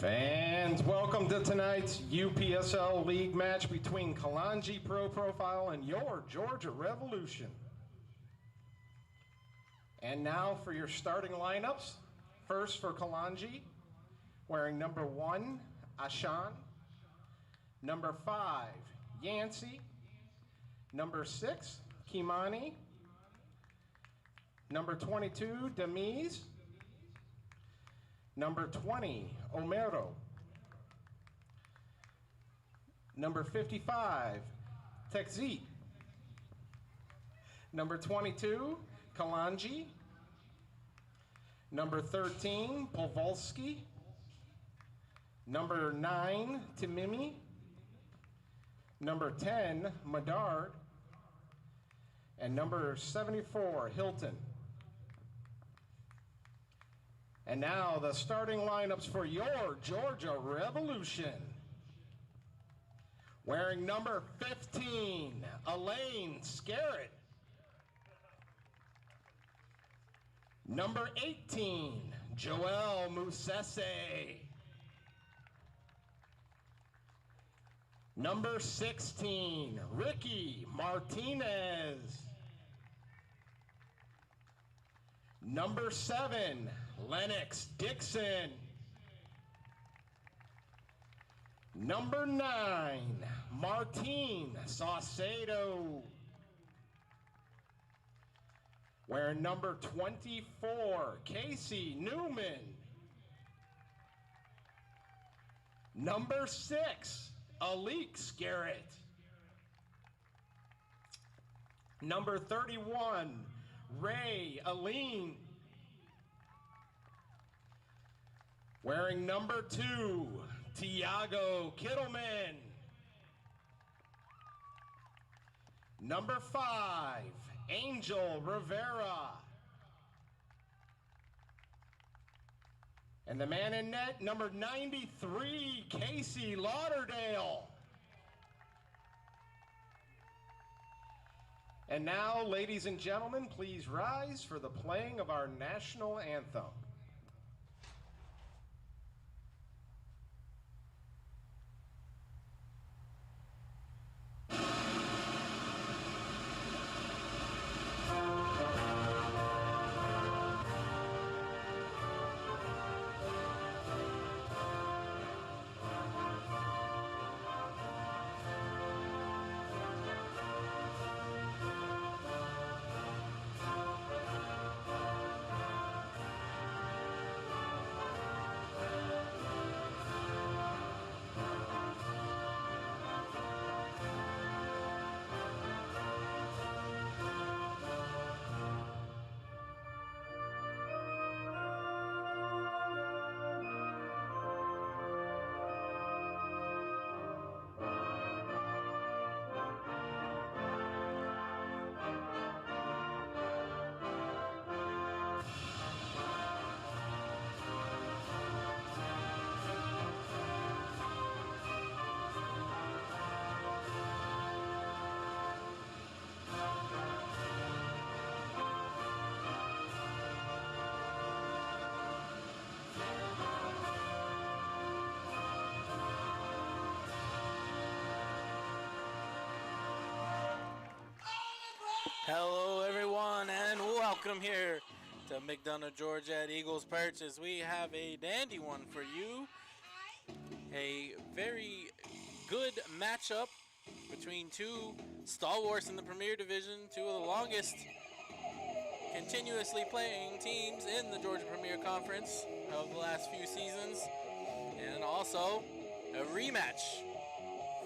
Fans, welcome to tonight's UPSL League match between Kilonji Pro Profile and your Georgia Revolution. And now for your starting lineups. First for Kilonji, wearing number 1, Ashan. Number 5, Yancey. Number 6, Kimani. Number 22, Demise. Number 20, Omero. Number 55, Tekzit. Number 22, Kilonji. Number 13, Powolski. Number 9, Timimi. Number 10, Medard. And number 74, Hilton. And now the starting lineups for your Georgia Revolution. Wearing number 15, Elaine Scarrett. Number 18, Joel Musese. Number 16, Ricky Martinez. Number 7, Lennox Dixon. Number 9, Martine Saucedo. Wearing number 24, Casey Newman. Number 6, Alik Scarrett. Number 31, Ray Aline. Wearing number 2, Tiago Kittleman. Number 5, Angel Rivera. And the man in net, number 93, Casey Lauderdale. And now, ladies and gentlemen, please rise for the playing of our national anthem. Hello everyone and welcome here to McDonough, Georgia at Eagles Perch as we have a dandy one for you. A very good matchup between two stalwarts in the Premier Division, two of the longest continuously playing teams in the Georgia Premier Conference of the last few seasons, and also a rematch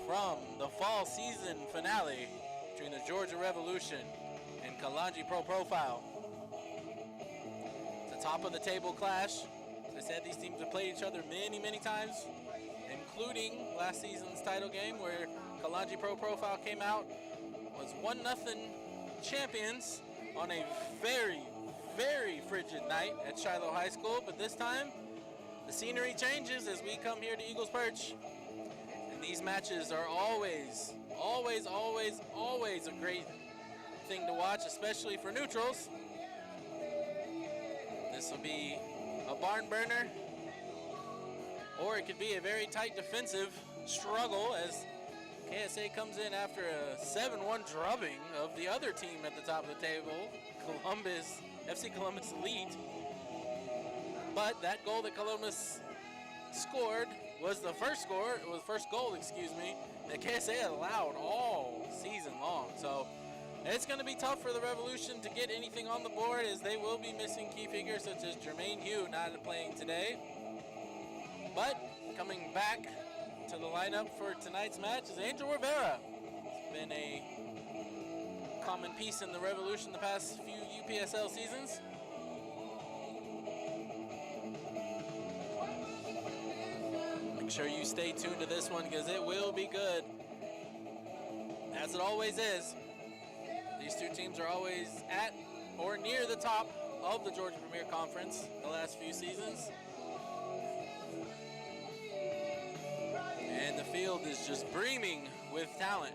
from the fall season finale between the Georgia Revolution and Kilonji Pro Profile. It's a top of the table clash. As I said, these teams have played each other many times, including last season's title game where Kilonji Pro Profile came out, was 1-0 champions on a very frigid night at Shiloh High School. But this time, the scenery changes as we come here to Eagles Perch. And these matches are always a great thing to watch, especially for neutrals. This will be a barn burner. or it could be a very tight defensive struggle as KSA comes in after a 7-1 drubbing of the other team at the top of the table, FC Columbus Elite. But that goal that Columbus scored was the first goal, that KSA had allowed all season long. So it's going to be tough for the Revolution to get anything on the board, as they will be missing key figures such as Jermaine Hugh not playing today. But coming back to the lineup for tonight's match is Angel Rivera. It's been a common piece in the Revolution the past few UPSL seasons. Make sure you stay tuned to this one because it will be good, as it always is. These two teams are always at or near the top of the Georgia Premier Conference the last few seasons. And the field is just brimming with talent.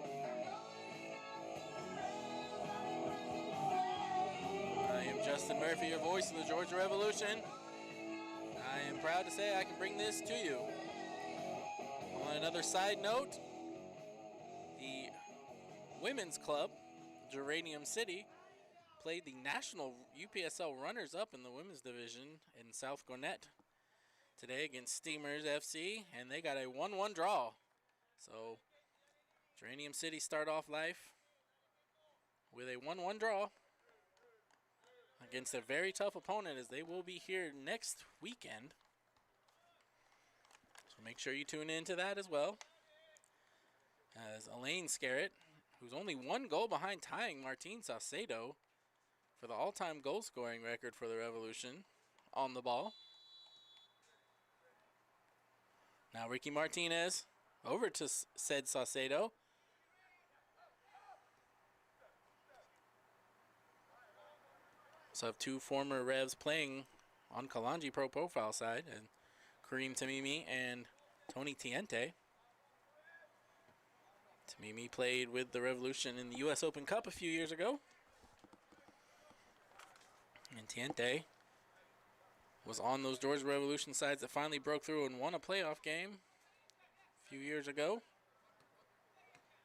I am Justin Murphy, your voice of the Georgia Revolution. I am proud to say I can bring this to you. On another side note, the women's club, Geranium City, played the national UPSL runners-up in the women's division in South Gwinnett today against Steamers FC, and they got a 1-1 draw. So Geranium City start off life with a 1-1 draw against a very tough opponent, as they will be here next weekend. So make sure you tune into that as well. As Elaine Scarrett, who's only one goal behind tying Martine Saucedo for the all-time goal-scoring record for the Revolution, on the ball. Now Ricky Martinez over to said Saucedo. So have two former Revs playing on Kilonji Pro Profile side, and Kareem Tamimi and Tony Tiente. Tamimi played with the Revolution in the U.S. Open Cup a few years ago. And Tiente was on those Georgia Revolution sides that finally broke through and won a playoff game a few years ago.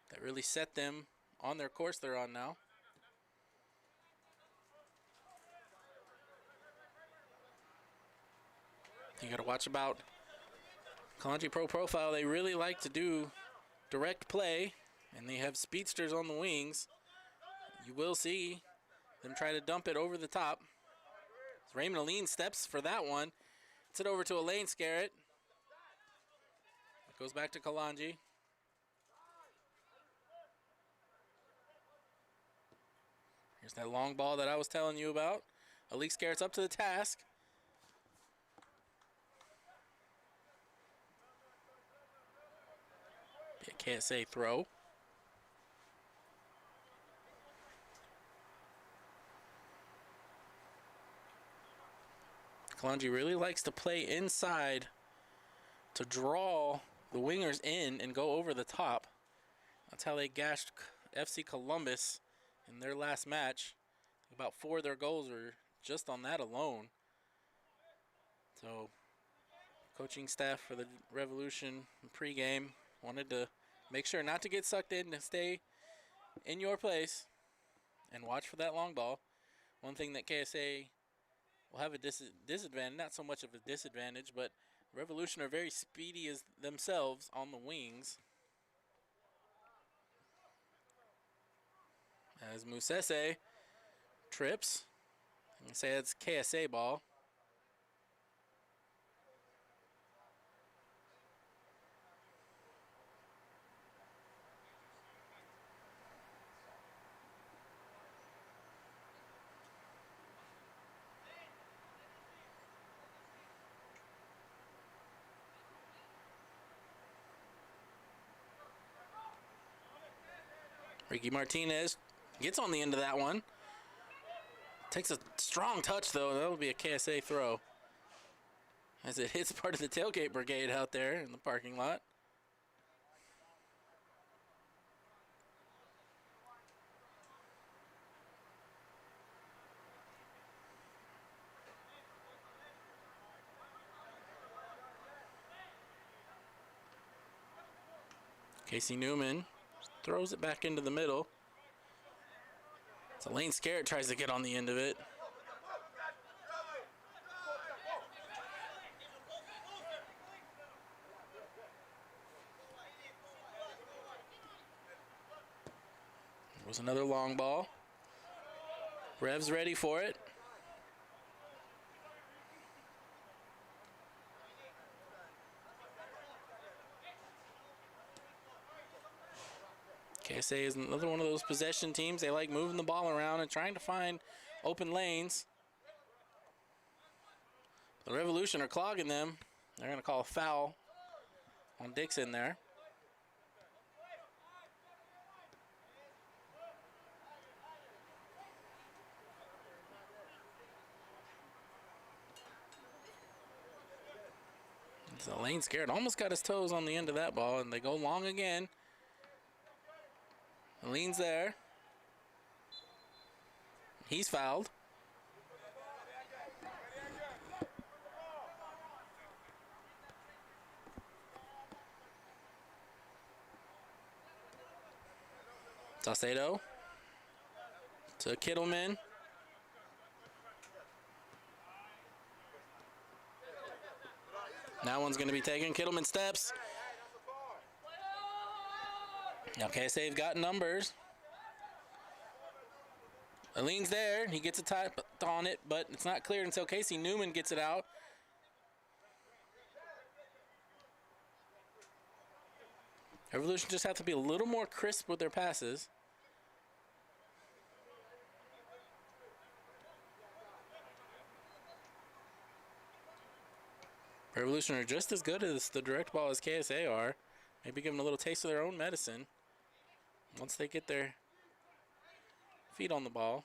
That really set them on their course they're on now. You got to watch about Kilonji Pro Profile. They really like to do direct play, and they have speedsters on the wings. You will see them try to dump it over the top. Raymond Aline steps for that one. It's it over to Elaine Scarrett. It goes back to Kilonji. Here's that long ball that I was telling you about. Elaine Scarrett's up to the task. Be a KSA throw. Kilonji really likes to play inside to draw the wingers in and go over the top. That's how they gashed FC Columbus in their last match. About 4 of their goals were just on that alone. So, coaching staff for the Revolution pregame wanted to make sure not to get sucked in, to stay in your place and watch for that long ball. One thing that KSA will have a disadvantage, not so much of a disadvantage, but Revolution are very speedy as themselves on the wings. As Musese trips, I'm going to say it's KSA ball. Ricky Martinez gets on the end of that one. Takes a strong touch, though. That'll be a KSA throw, as it hits part of the tailgate brigade out there in the parking lot. Casey Newman throws it back into the middle. So Lane Scarrett tries to get on the end of it. It was another long ball. Rev's ready for it. KSA is another one of those possession teams. They like moving the ball around and trying to find open lanes. The Revolution are clogging them. They're going to call a foul on Dixon there. So Lane Scarrett almost got his toes on the end of that ball, and they go long again. Lean's there. He's fouled. Saucedo to Kittleman. That one's going to be taken. Kittleman steps. Okay, so they've got numbers. Aleen's there. He gets a tap on it, but it's not cleared until Casey Newman gets it out. Revolution just have to be a little more crisp with their passes. Revolution are just as good as the direct ball as KSA are. Maybe give them a little taste of their own medicine once they get their feet on the ball.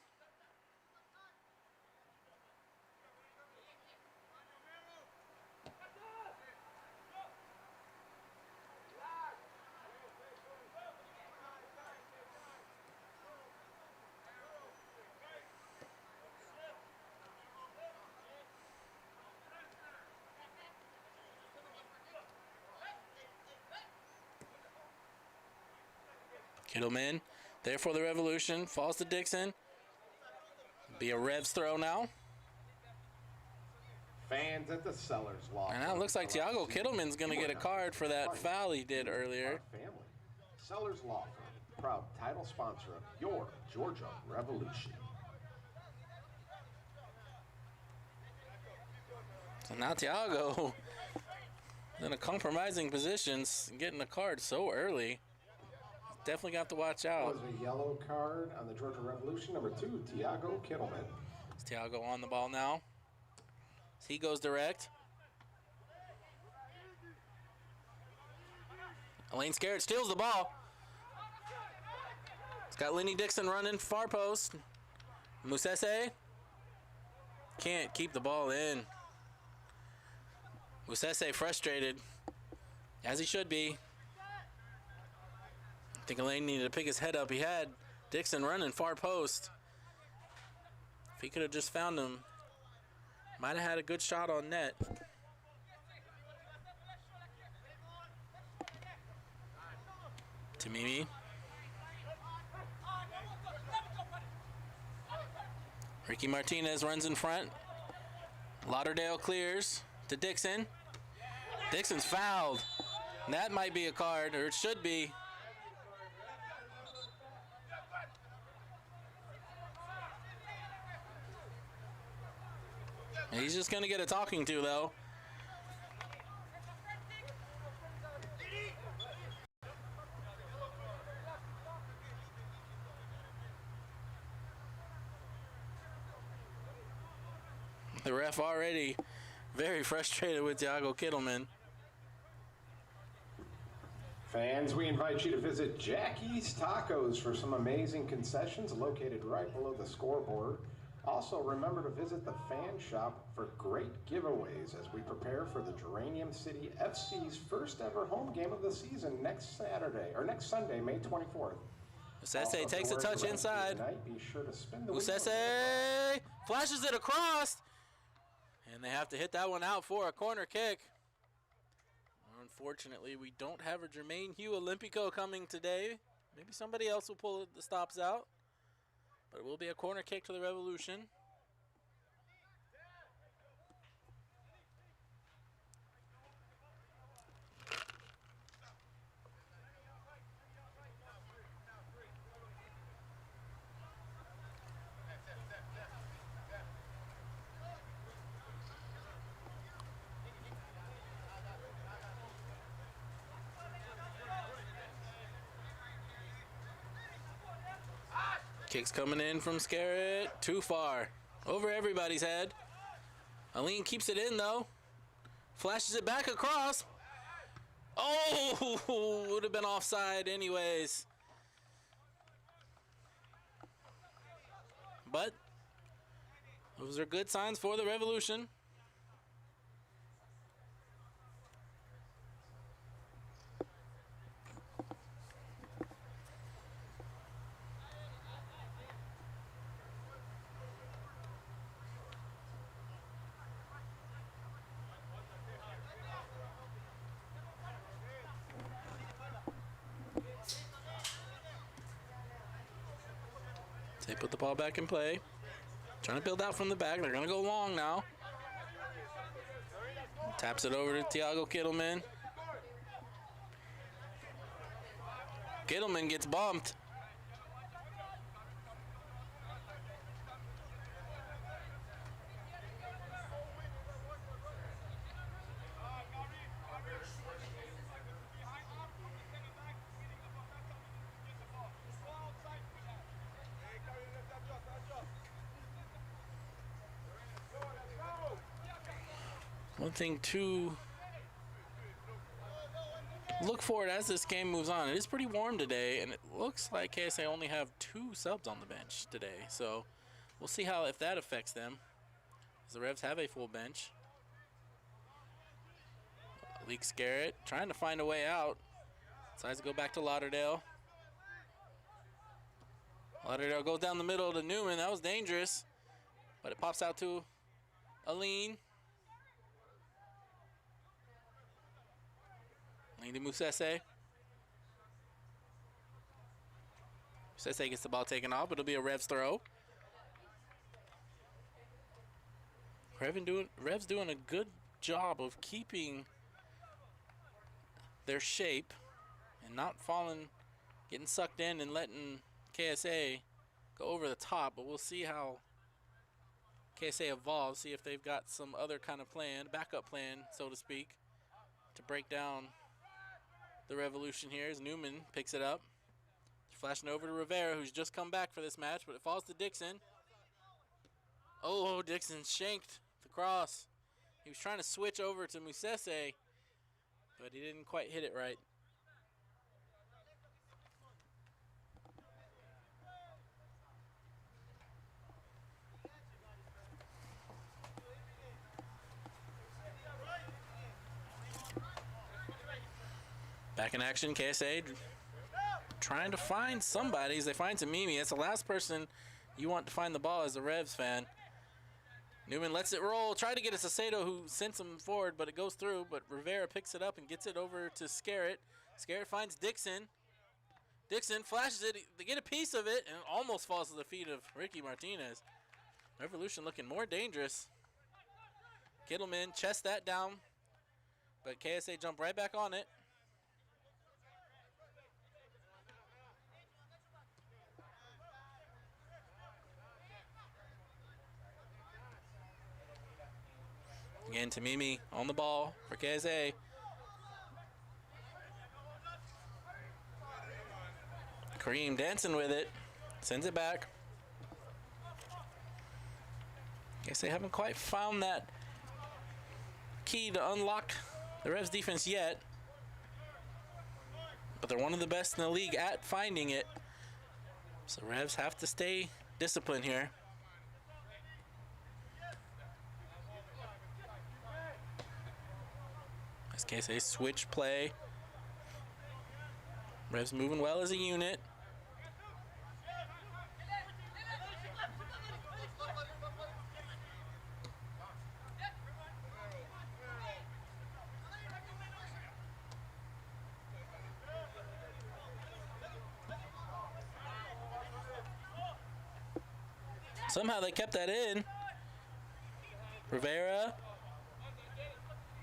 Kittleman there for the Revolution. Falls to Dixon. Be a Revs throw now. Fans at the Sellers Law. And now it looks like Tiago Kittleman's going to get a card for that foul he did earlier. Sellers Law Firm, proud title sponsor of your Georgia Revolution. So now Tiago in a compromising position, getting a card so early. Definitely got to watch out. That was a yellow card on the Georgia Revolution. Number 2, Tiago Kittleman. It's Tiago on the ball now. He goes direct. Lane Scarrett steals the ball. It's got Lenny Dixon running far post. Musese can't keep the ball in. Musese frustrated, as he should be. I think Elaine needed to pick his head up. He had Dixon running far post. If he could have just found him, might have had a good shot on net. Tamimi. Ricky Martinez runs in front. Lauderdale clears to Dixon. Dixon's fouled. And that might be a card, or it should be. He's just going to get a talking to, though. The ref already very frustrated with Tiago Kittleman. Fans, we invite you to visit Jackie's Tacos for some amazing concessions located right below the scoreboard. Also, remember to visit the fan shop for great giveaways as we prepare for the Geranium City FC's first ever home game of the season next Sunday, May 24th. Musese takes a touch inside. Be sure to spin the Musese flashes it across. And they have to hit that one out for a corner kick. unfortunately, we don't have a Jermaine Hugh Olympico coming today. Maybe somebody else will pull the stops out. But it will be a corner kick to the Revolution. Kicks coming in from Scarrett. Too far. Over everybody's head. Aline keeps it in, though. Flashes it back across. Oh, would have been offside anyways. But those are good signs for the Revolution. They put the ball back in play. Trying to build out from the back. They're going to go long now. Taps it over to Thiago Kittleman. Kittleman gets bumped. One thing to look forward as this game moves on. It is pretty warm today, and it looks like KSA only have 2 subs on the bench today. So we'll see how if that affects them, as the Revs have a full bench. Leak Scarrett trying to find a way out. Decides to go back to Lauderdale. Lauderdale goes down the middle to Newman. That was dangerous, but it pops out to Aline. Aline to Musese. Musese gets the ball taken off, but it'll be a Revs throw. Revs doing a good job of keeping their shape and not falling, getting sucked in and letting KSA go over the top, but we'll see how KSA evolves, see if they've got some other kind of plan, backup plan, so to speak, to break down the Revolution here as Newman picks it up. Flashing over to Rivera, who's just come back for this match, but it falls to Dixon. Oh, Dixon shanked the cross. He was trying to switch over to Musese, but he didn't quite hit it right. Back in action, KSA trying to find somebody as they find Tamimi. That's the last person you want to find the ball as a Revs fan. Newman lets it roll. Try to get it to Sato, who sends him forward, but it goes through. But Rivera picks it up and gets it over to Scarrett. Scarrett finds Dixon. Dixon flashes it. They get a piece of it, and it almost falls to the feet of Ricky Martinez. Revolution looking more dangerous. Kittleman chests that down, but KSA jumped right back on it. Again, Tamimi on the ball for KSA. Kareem dancing with it. Sends it back. Guess they haven't quite found that key to unlock the Revs defense yet. But they're one of the best in the league at finding it. So Revs have to stay disciplined here. This case, a switch play. Revs moving well as a unit. Somehow they kept that in. Rivera.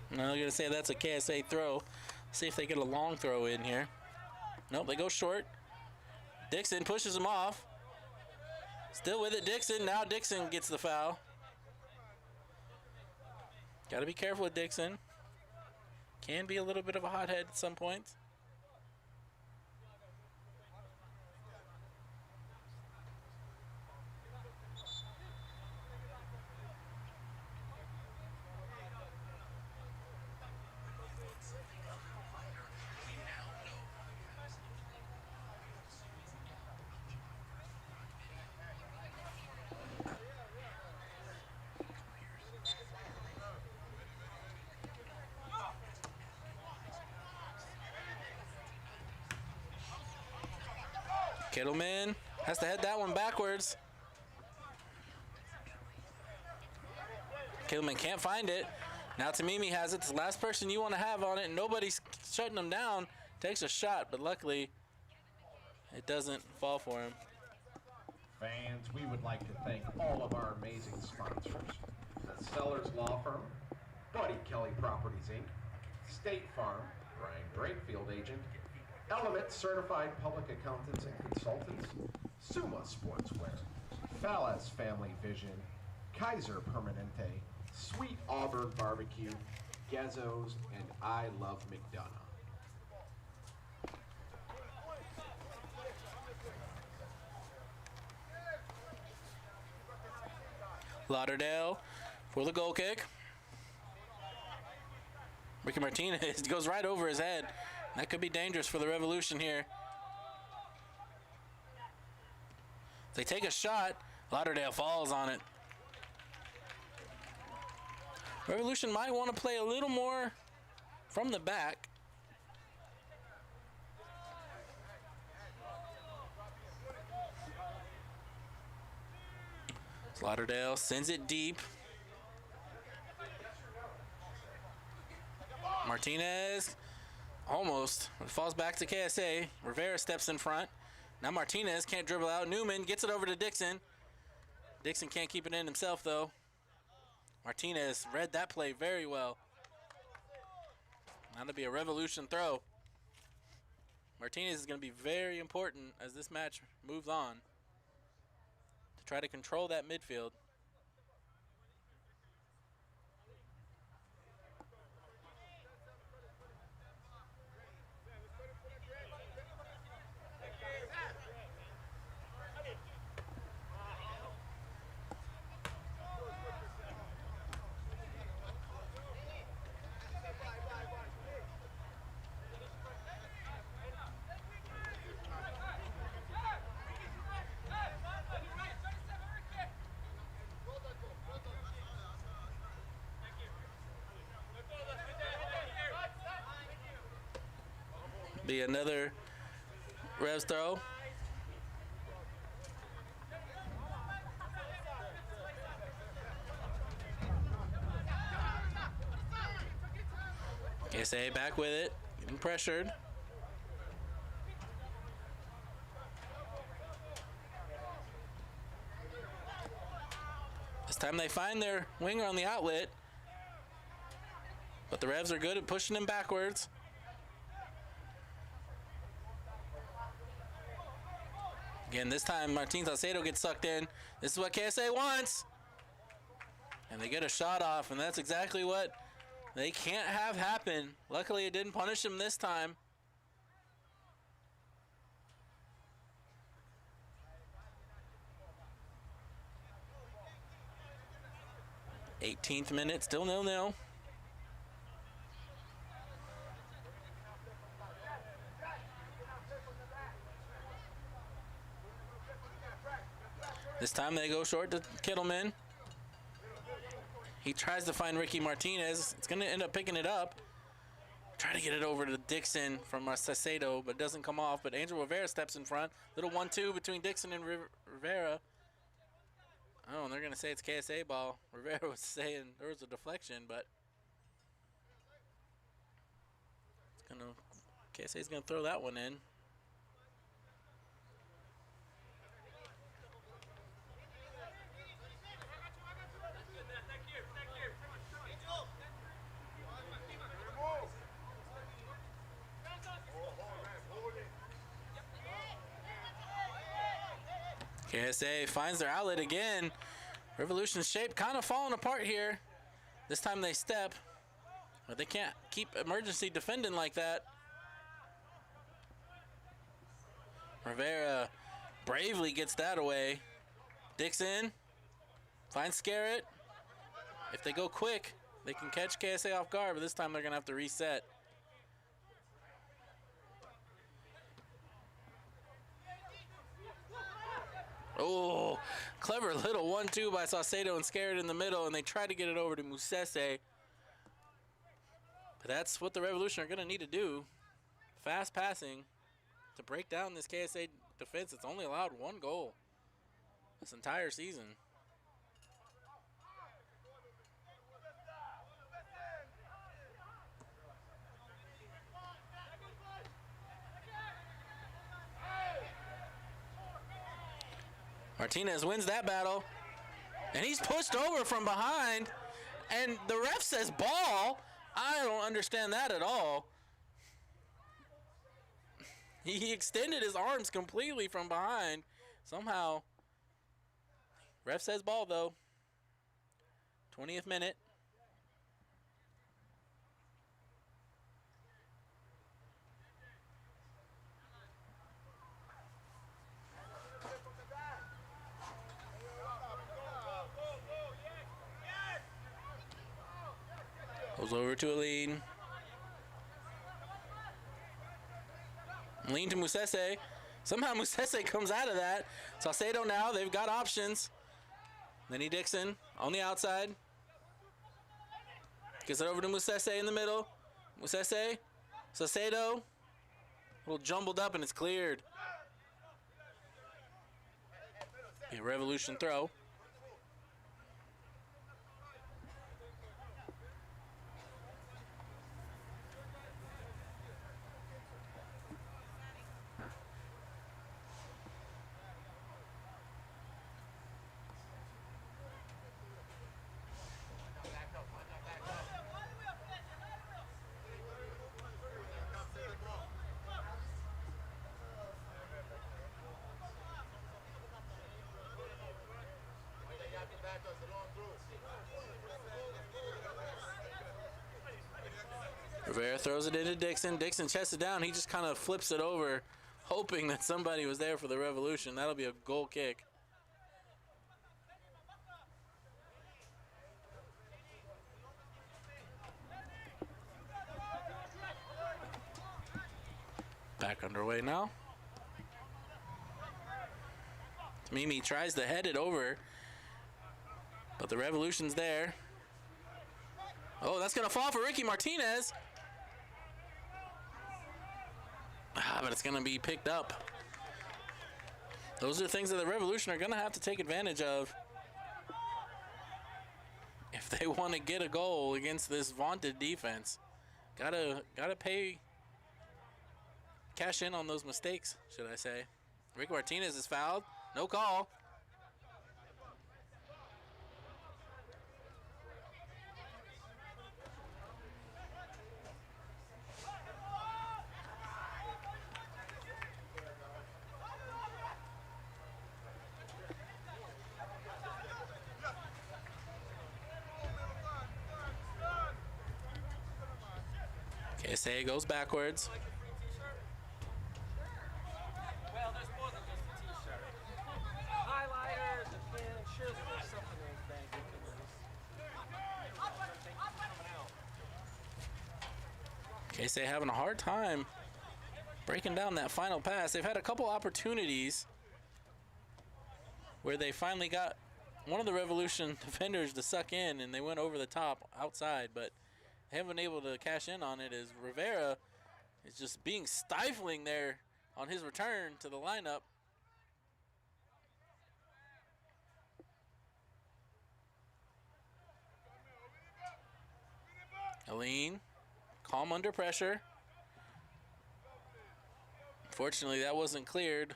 No, I'm going to say that's a KSA throw. See if they get a long throw in here. Nope, they go short. Dixon pushes him off. Still with it, Dixon. Now Dixon gets the foul. Got to be careful with Dixon. Can be a little bit of a hothead at some points. Kittleman has to head that one backwards. Kittleman can't find it. Now Tamimi has it. It's the last person you want to have on it. Nobody's shutting him down. Takes a shot, but luckily it doesn't fall for him. Fans, we would like to thank all of our amazing sponsors. The Sellers Law Firm, Buddy Kelly Properties, Inc., State Farm, Brian Brakefield Agent, Element Certified Public Accountants and Consultants, Suma Sportswear, Fallas Family Vision, Kaiser Permanente, Sweet Auburn Barbecue, Gezzos, and I Love McDonough. Lauderdale for the goal kick. Ricky Martinez goes right over his head. That could be dangerous for the Revolution here. They take a shot. Lauderdale falls on it. Revolution might want to play a little more from the back. Lauderdale sends it deep. Martinez almost falls back to KSA. Rivera steps in front. Now Martinez can't dribble out. Newman gets it over to Dixon. Dixon can't keep it in himself though. Martinez read that play very well. Now to be a Revolution throw. Martinez is going to be very important as this match moves on to try to control that midfield. Be another Revs throw. KSA back with it, getting pressured. This time they find their winger on the outlet, but the Revs are good at pushing him backwards. Again, this time Martin Salcedo gets sucked in. This is what KSA wants. And they get a shot off, and that's exactly what they can't have happen. Luckily, it didn't punish him this time. '18th minute, still 0-0. This time they go short to Kittleman. He tries to find Ricky Martinez. It's going to end up picking it up. Try to get it over to Dixon from Salcedo, but doesn't come off. But Angel Rivera steps in front. Little 1-2 between Dixon and Rivera. Oh, and they're going to say it's KSA ball. Rivera was saying there was a deflection, but KSA's going to throw that one in. KSA finds their outlet again. Revolution's shape kind of falling apart here. This time they step, but they can't keep emergency defending like that. Rivera bravely gets that away. Dixon finds Scarrett. If they go quick, they can catch KSA off guard, but this time they're going to have to reset. Oh, clever little 1-2 by Saucedo and Scarrett in the middle, and they try to get it over to Musese. But that's what the Revolution are going to need to do. Fast passing to break down this KSA defense. It's only allowed 1 goal this entire season. Martinez wins that battle, and he's pushed over from behind, and the ref says ball. I don't understand that at all. He extended his arms completely from behind. Somehow, ref says ball though. 20th minute. Goes over to Aline. Aline to Musese. Somehow Musese comes out of that. Saucedo now, they've got options. Lenny Dixon on the outside. Gets it over to Musese in the middle. Musese. Saucedo. A little jumbled up and it's cleared. A Revolution throw. Rivera throws it into Dixon. Dixon chests it down. He just kind of flips it over, hoping that somebody was there for the Revolution. That'll be a goal kick. Back underway now. Mimi tries to head it over, but the Revolution's there. Oh, that's going to fall for Ricky Martinez. But it's going to be picked up. Those are things that the Revolution are going to have to take advantage of if they want to get a goal against this vaunted defense. Gotta cash in on those mistakes, should I say. Ricky Martinez is fouled. No call. KSA goes backwards. Well, there's more than just a t-shirt. Highlighters, a pen, shoes, there's something in things you can use. Thank you for coming out. KSA having a hard time breaking down that final pass. They've had a couple opportunities where they finally got one of the Revolution defenders to suck in, and they went over the top outside, but they haven't been able to cash in on it as Rivera is just being stifling there on his return to the lineup. Aline, calm under pressure. Unfortunately, that wasn't cleared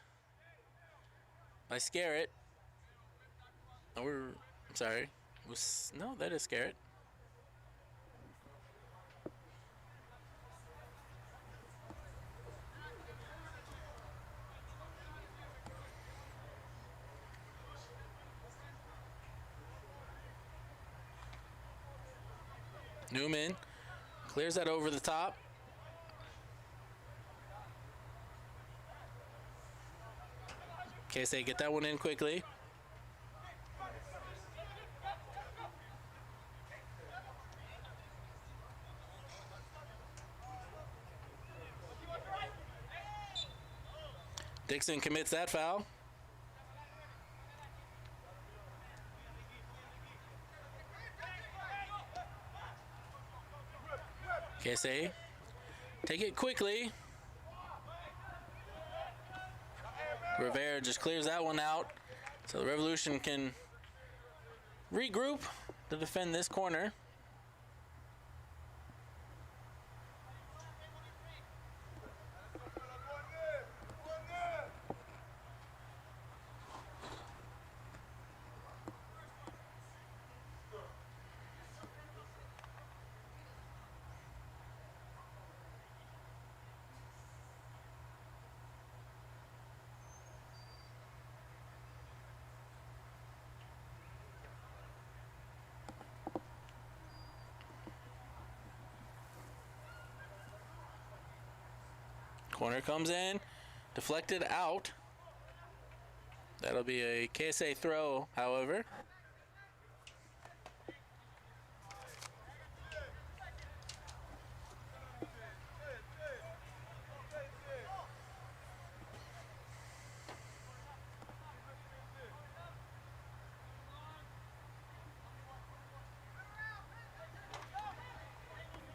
by Scarrett. Or, I'm sorry. No, that is Scarrett. Newman clears that over the top. KSA get that one in quickly. Dixon commits that foul. KSA take it quickly. Rivera just clears that one out, so the Revolution can regroup to defend this corner. Corner comes in, deflected out. That'll be a KSA throw, however.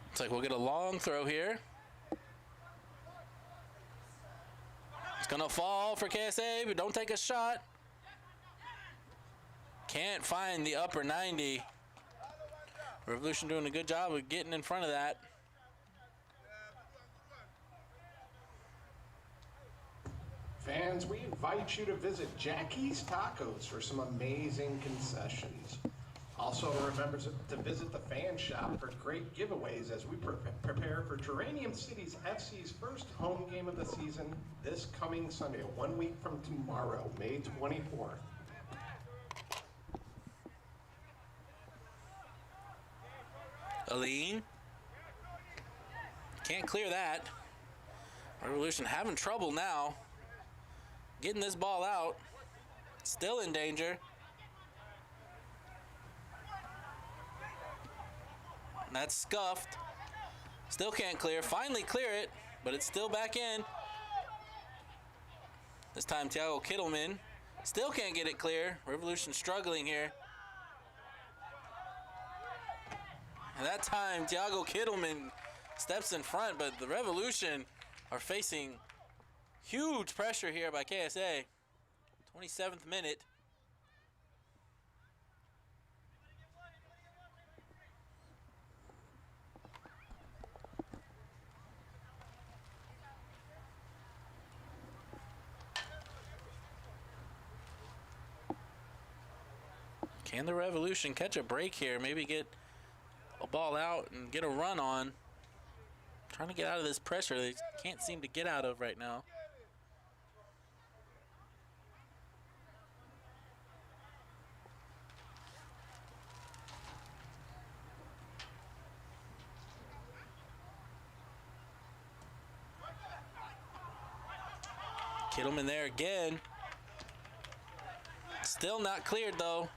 Looks like we'll get a long throw here. Gonna fall for KSA, but don't take a shot. Can't find the upper 90. Revolution doing a good job of getting in front of that. Fans, we invite you to visit Jackie's Tacos for some amazing concessions. Also, remember to visit the fan shop for great giveaways as we prepare for Geranium City's FC's first home game of the season this coming Sunday, 1 week from tomorrow, May 24th. Aline can't clear that. Revolution having trouble now getting this ball out. Still in danger. That's scuffed. Still can't clear. Finally clear it, but it's still back in. This time Thiago Kittleman still can't get it clear. Revolution struggling here. And that time Thiago Kittleman steps in front, but the Revolution are facing huge pressure here by KSA. 27th minute. Can the Revolution catch a break here? Maybe get a ball out and get a run on. Trying to get out of this pressure they can't seem to get out of right now. Kittleman there again. Still not cleared though.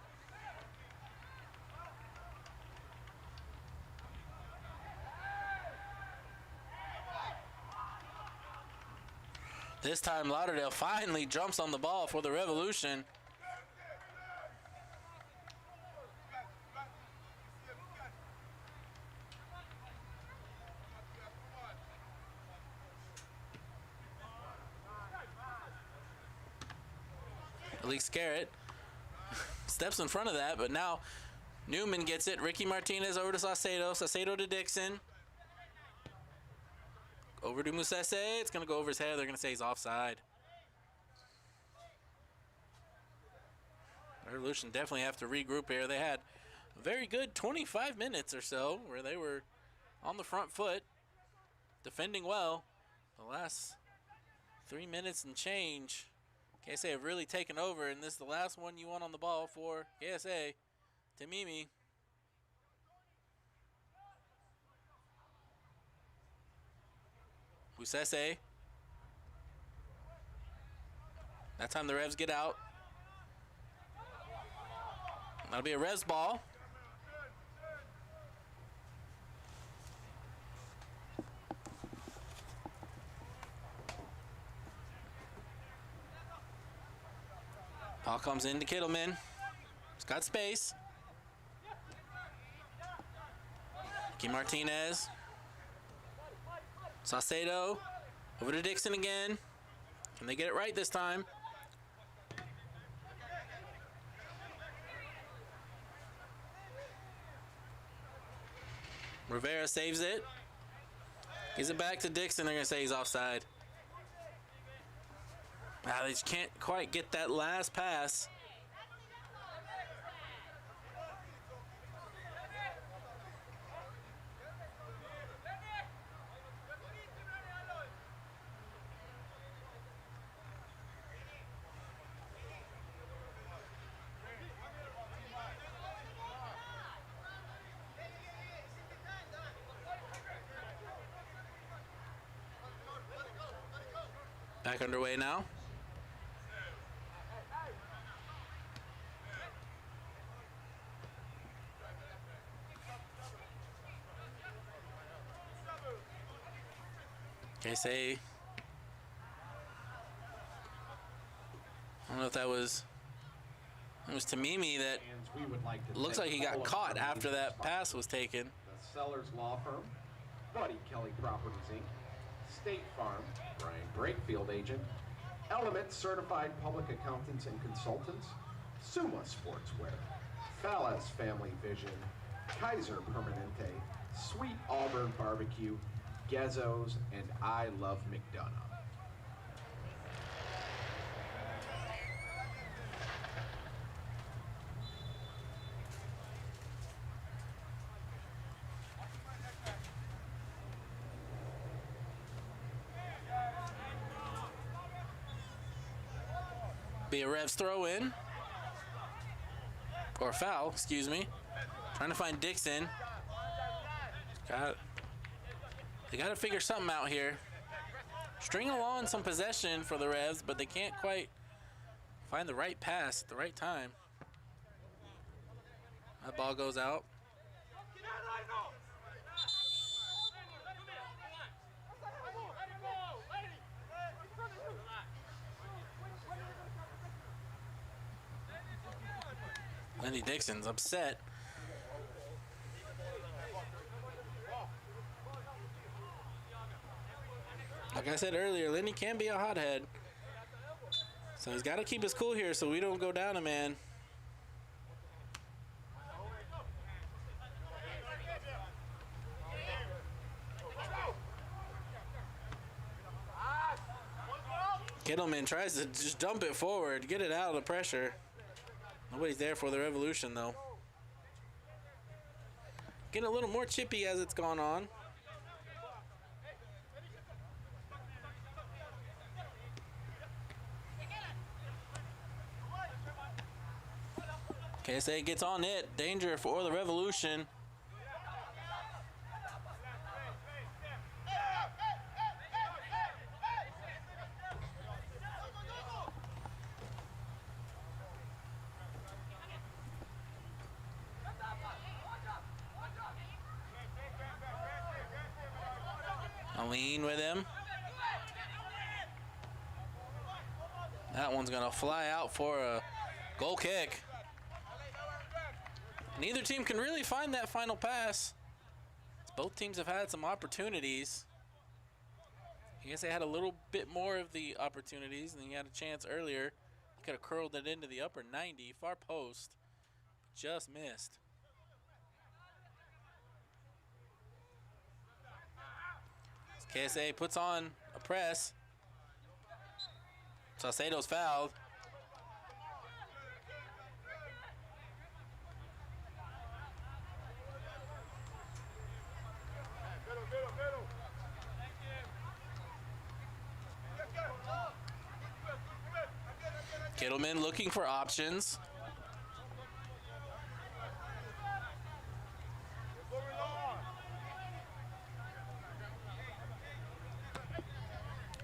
This time Lauderdale finally jumps on the ball for the Revolution. At least Garrett steps in front of that, but now Newman gets it. Ricky Martinez over to Saucedo. Saucedo to Dixon. Over to Musese. It's going to go over his head. They're going to say he's offside. Revolution definitely have to regroup here. They had a very good 25 minutes or so where they were on the front foot, defending well. The last 3 minutes and change, KSA have really taken over, and this is the last one you want on the ball for KSA. Tamimi. Busese. That time the Revs get out. That'll be a Revs ball. Ball comes into Kittleman. He's got space. Key Martinez. Saucedo. Over to Dixon again. Can they get it right this time? Rivera saves it. Gives it back to Dixon. They're going to say he's offside. They just can't quite get that last pass. Back underway now. Okay, say. I don't know if that was. It was Tamimi that looks like he got caught after that pass was taken. The Sellers Law Firm, Buddy Kelly Properties Inc., State Farm, Brian Brakefield Agent, Element Certified Public Accountants and Consultants, Suma Sportswear, Fallas Family Vision, Kaiser Permanente, Sweet Auburn Barbecue, Gezzo's, and I Love McDonough. Be a Revs throw in. Or foul, excuse me. Trying to find Dixon. They got to figure something out here. String along some possession for the Revs, but they can't quite find the right pass at the right time. That ball goes out. Lenny Dixon's upset. Like I said earlier, Lenny can be a hothead. So he's got to keep his cool here so we don't go down a man. Kittleman tries to just dump it forward, get it out of the pressure. Nobody's there for the Revolution, though. Getting a little more chippy as it's gone on. KSA gets on it. Danger for the Revolution. Lean with him. That one's gonna fly out for a goal kick. Neither team can really find that final pass. Both teams have had some opportunities. I guess they had a little bit more of the opportunities than he had a chance earlier. He could have curled it into the upper 90, far post. Just missed. KSA puts on a press. Saucedo's fouled. Kittleman looking for options.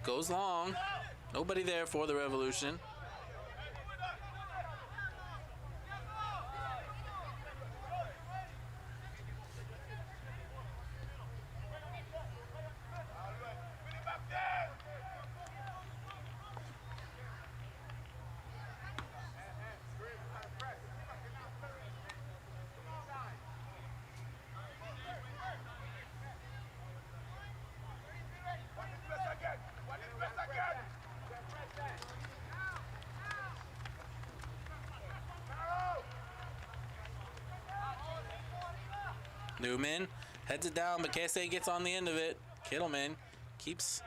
goes long. Nobody there for the Revolution. Newman heads it down, but KSA gets on the end of it. Kittleman keeps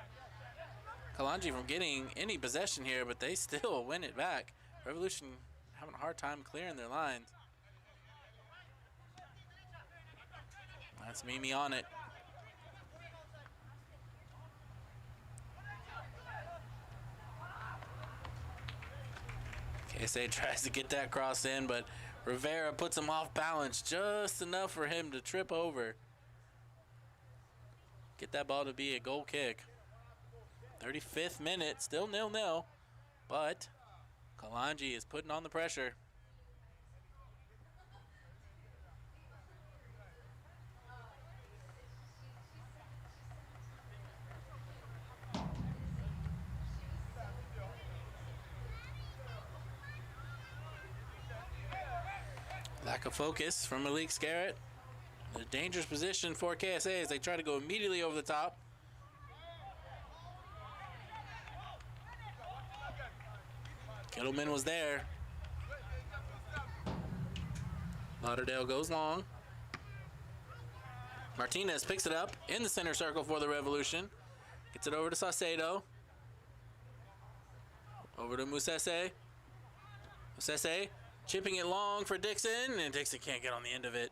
Kilonji from getting any possession here, but they still win it back. Revolution having a hard time clearing their lines. That's Mimi on it. KSA tries to get that cross in, but Rivera puts him off balance just enough for him to trip over. Get that ball to be a goal kick. 35th minute, still 0-0, but Kilonji is putting on the pressure. Lack of focus from Malik Scarrett. A dangerous position for KSA as they try to go immediately over the top. Kittleman was there. Lauderdale goes long. Martinez picks it up in the center circle for the Revolution. Gets it over to Saucedo. Over to Musese. Musese chipping it long for Dixon, and Dixon can't get on the end of it.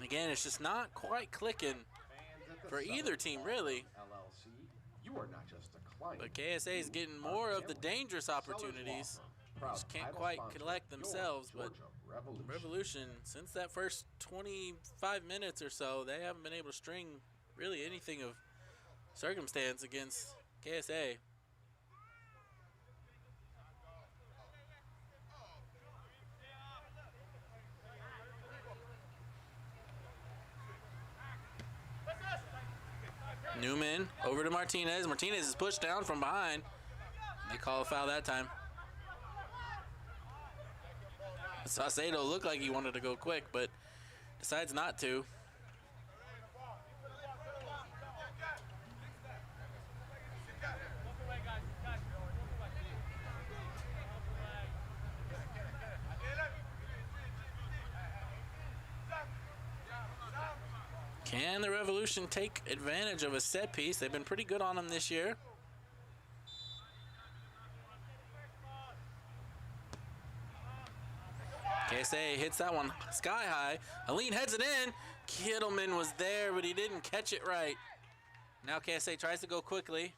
Again, it's just not quite clicking for either team, really. LLC, you are not just a client. But KSA is getting more of the dangerous opportunities. Just can't quite collect themselves, but Revolution, since that first 25 minutes or so, they haven't been able to string really anything of circumstance against KSA. Newman over to Martinez. Martinez is pushed down from behind. They call a foul that time. Saucedo looked like he wanted to go quick, but decides not to. Can the Revolution take advantage of a set piece? They've been pretty good on them this year. KSA hits that one sky high. Aline heads it in. Kittleman was there, but he didn't catch it right. Now KSA tries to go quickly.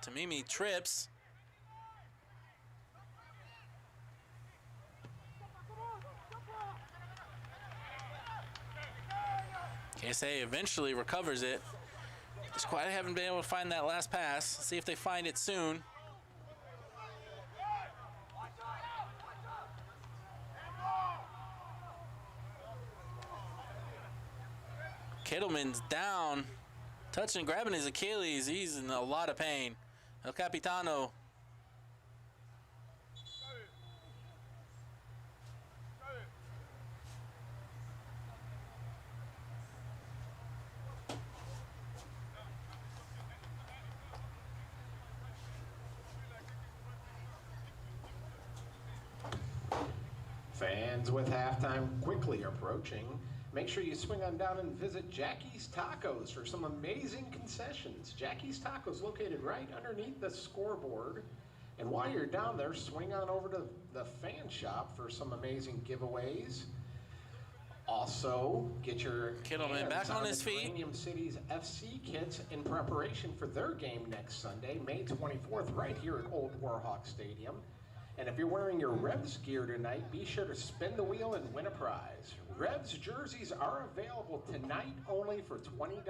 Tamimi trips. KSA eventually recovers it. Just quite haven't been able to find that last pass. Let's see if they find it soon. Kittleman's down, touching, grabbing his Achilles. He's in a lot of pain. El Capitano. Fans with halftime quickly approaching. Make sure you swing on down and visit Jackie's Tacos for some amazing concessions. Jackie's Tacos located right underneath the scoreboard. And while you're down there, swing on over to the fan shop for some amazing giveaways. Also, get your Kittleman back on his feet. Uranium City's FC kits in preparation for their game next Sunday, May 24th, right here at Old Warhawk Stadium. And if you're wearing your Revs gear tonight, be sure to spin the wheel and win a prize. Revs jerseys are available tonight only for $20.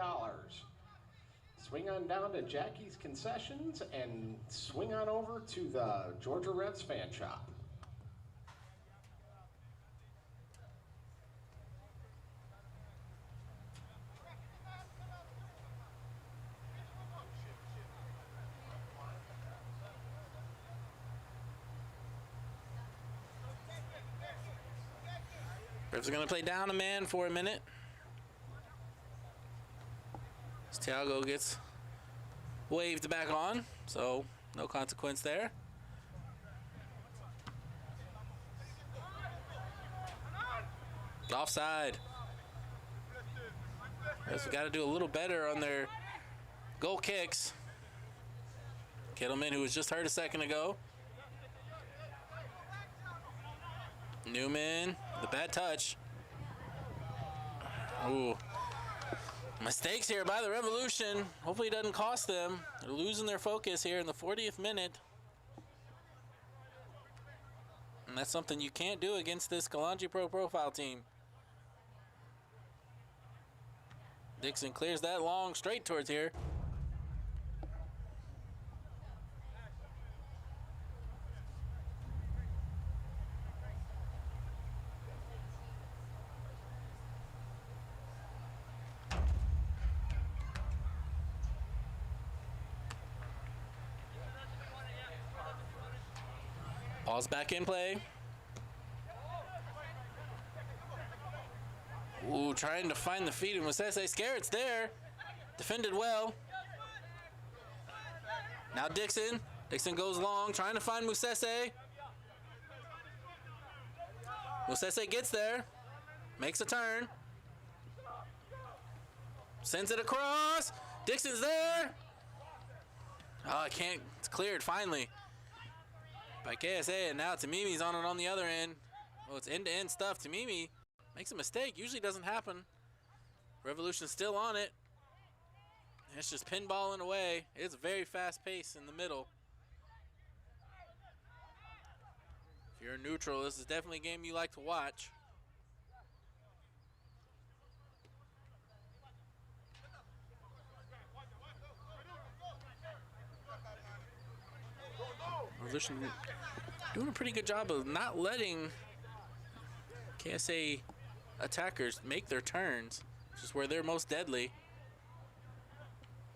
Swing on down to Jackie's Concessions and swing on over to the Georgia Revs fan shop. Revs are going to play down a man for a minute. Thiago gets waved back on, so no consequence there. Offside. Revs got to do a little better on their goal kicks. Kittleman, who was just hurt a second ago. Newman, the bad touch. Ooh. Mistakes here by the Revolution. Hopefully it doesn't cost them. They're losing their focus here in the 40th minute. And that's something you can't do against this Kilonji Pro Profile team. Dixon clears that long straight towards here. Ball's back in play. Ooh, trying to find the feet, and Musese Scarrett's there. Defended well. Now Dixon. Dixon goes long, trying to find Musese. Musese gets there. Makes a turn. Sends it across. Dixon's there. Oh, I can't. It's cleared finally by KSA, and now Tamimi's on it on the other end. Oh, it's end-to-end stuff. Tamimi makes a mistake. Usually doesn't happen. Revolution's still on it. It's just pinballing away. It's very fast pace in the middle. If you're a neutral, this is definitely a game you like to watch. Revolution doing a pretty good job of not letting KSA attackers make their turns, which is where they're most deadly.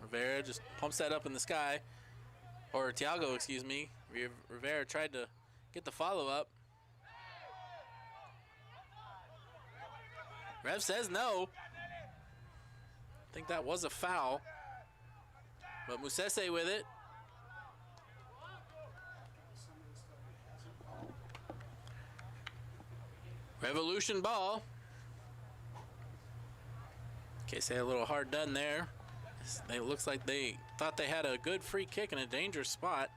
Rivera just pumps that up in the sky. Or Thiago, excuse me. Rivera tried to get the follow-up. Rev says no. I think that was a foul. But Musese with it. Revolution ball. Okay, say a little hard done there. It looks like they thought they had a good free kick in a dangerous spot.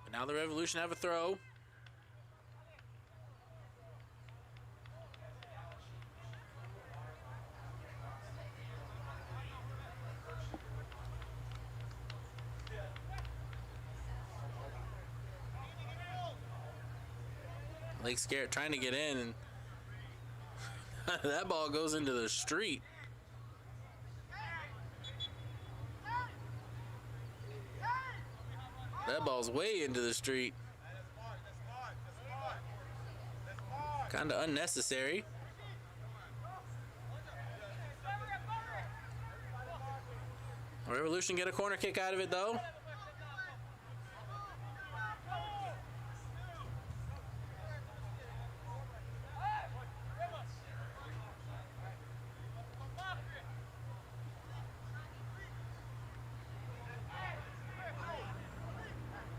But now the Revolution have a throw. Lake Scarrett trying to get in, and that ball goes into the street. That ball's way into the street. Kind of unnecessary. Revolution get a corner kick out of it though.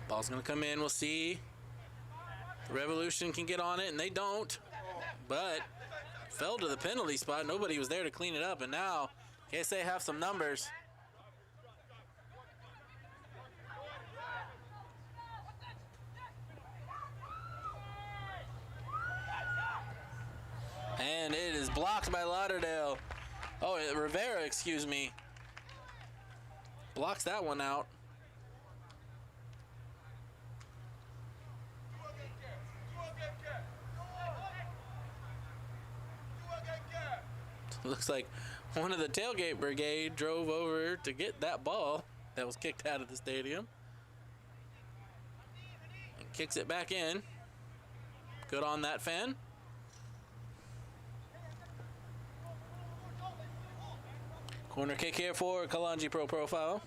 Ball's gonna come in, we'll see. The Revolution can get on it, and they don't. But fell to the penalty spot. Nobody was there to clean it up, and now KSA have some numbers. And it is blocked by Lauderdale. Oh, Rivera, excuse me. Blocks that one out. Looks like one of the tailgate brigade drove over to get that ball that was kicked out of the stadium. And kicks it back in. Good on that fan. Corner kick here for Kilonji Pro Profile.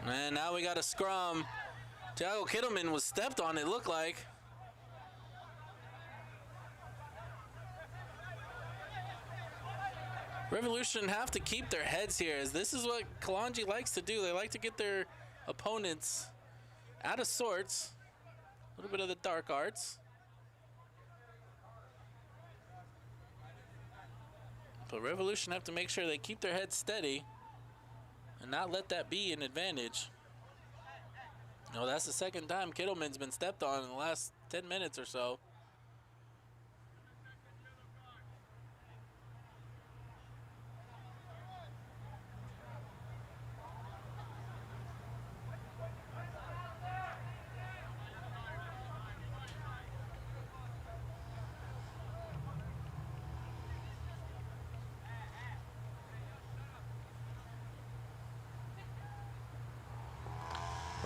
And now we got a scrum. Thiago Kittleman was stepped on, it looked like. Revolution have to keep their heads here, as this is what Kilonji likes to do. They like to get their opponents out of sorts. A little bit of the dark arts. But Revolution have to make sure they keep their heads steady and not let that be an advantage. No, that's the second time Kittleman's been stepped on in the last 10 minutes or so.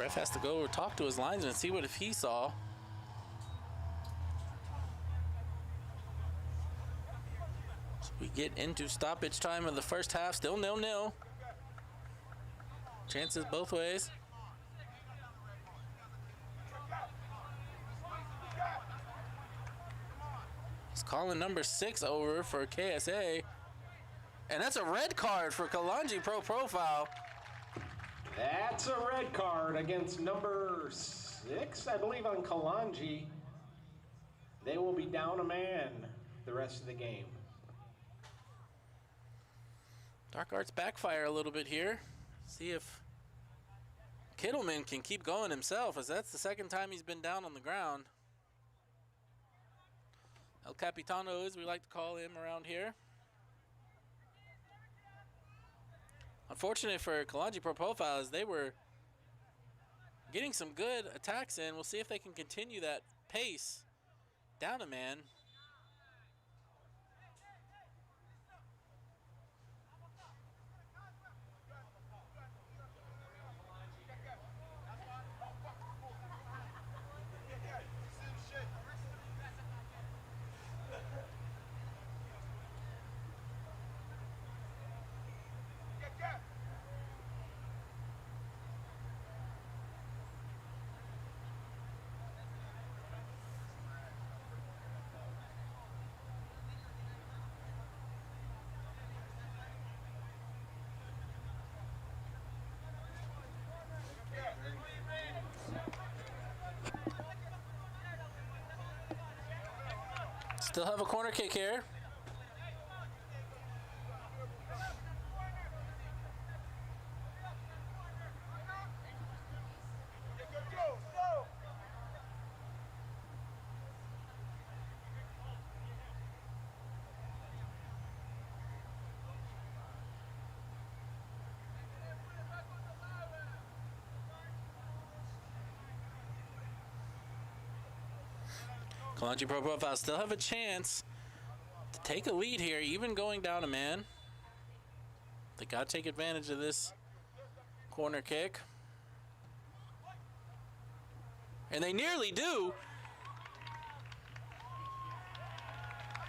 Ref has to go talk to his linesman and see what if he saw. So we get into stoppage time of the first half, still 0-0. Chances both ways. He's calling number 6 over for KSA. And that's a red card for Kilonji Pro Profile. That's a red card against number 6, I believe, on Kilonji. They will be down a man the rest of the game. Dark arts backfire a little bit here. See if Kittleman can keep going himself, as that's the second time he's been down on the ground. El Capitano, as we like to call him around here. Unfortunate for Kilonji Pro Profile, as they were getting some good attacks in. We'll see if they can continue that pace. Down a man. Still have a corner kick here. Kilonji Pro Profile still have a chance to take a lead here, even going down a man. They got to take advantage of this corner kick. And they nearly do.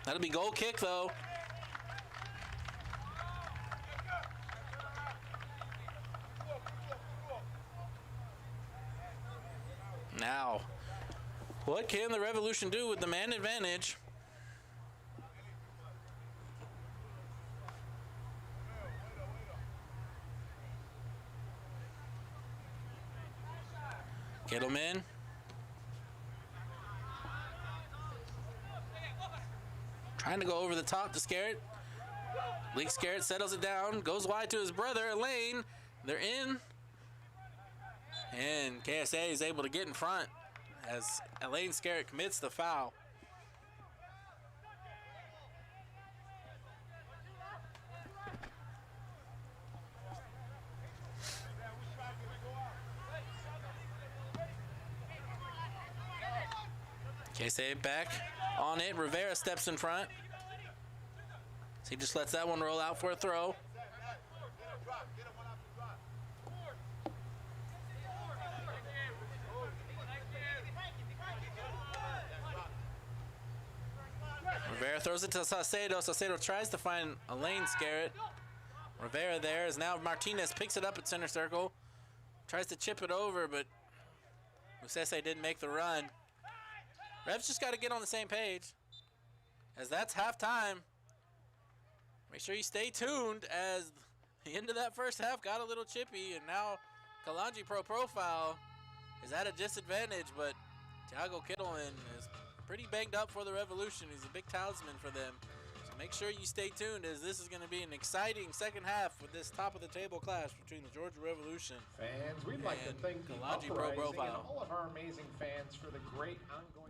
That'll be goal kick, though. Now, what can the Revolution do with the man advantage? Kittleman. Trying to go over the top to Scarrett. Leak Scarrett settles it down, goes wide to his brother, Elaine. They're in. And KSA is able to get in front as Elaine Scarrett commits the foul. Casey back on it. Rivera steps in front. He just lets that one roll out for a throw. Rivera throws it to Saucedo. Saucedo tries to find a lane, scare it. Rivera there is now Martinez picks it up at center circle. Tries to chip it over, but Musese didn't make the run. Revs just got to get on the same page, as that's halftime. Make sure you stay tuned, as the end of that first half got a little chippy, and now Kilonji Pro Profile is at a disadvantage, but Thiago Kittleman is pretty banged up for the Revolution. He's a big talisman for them. So make sure you stay tuned, as this is going to be an exciting second half with this top-of-the-table clash between the Georgia Revolution Fans, we'd like to thank the Kilonji Pro Uprising and Profile. all of our amazing fans for the great ongoing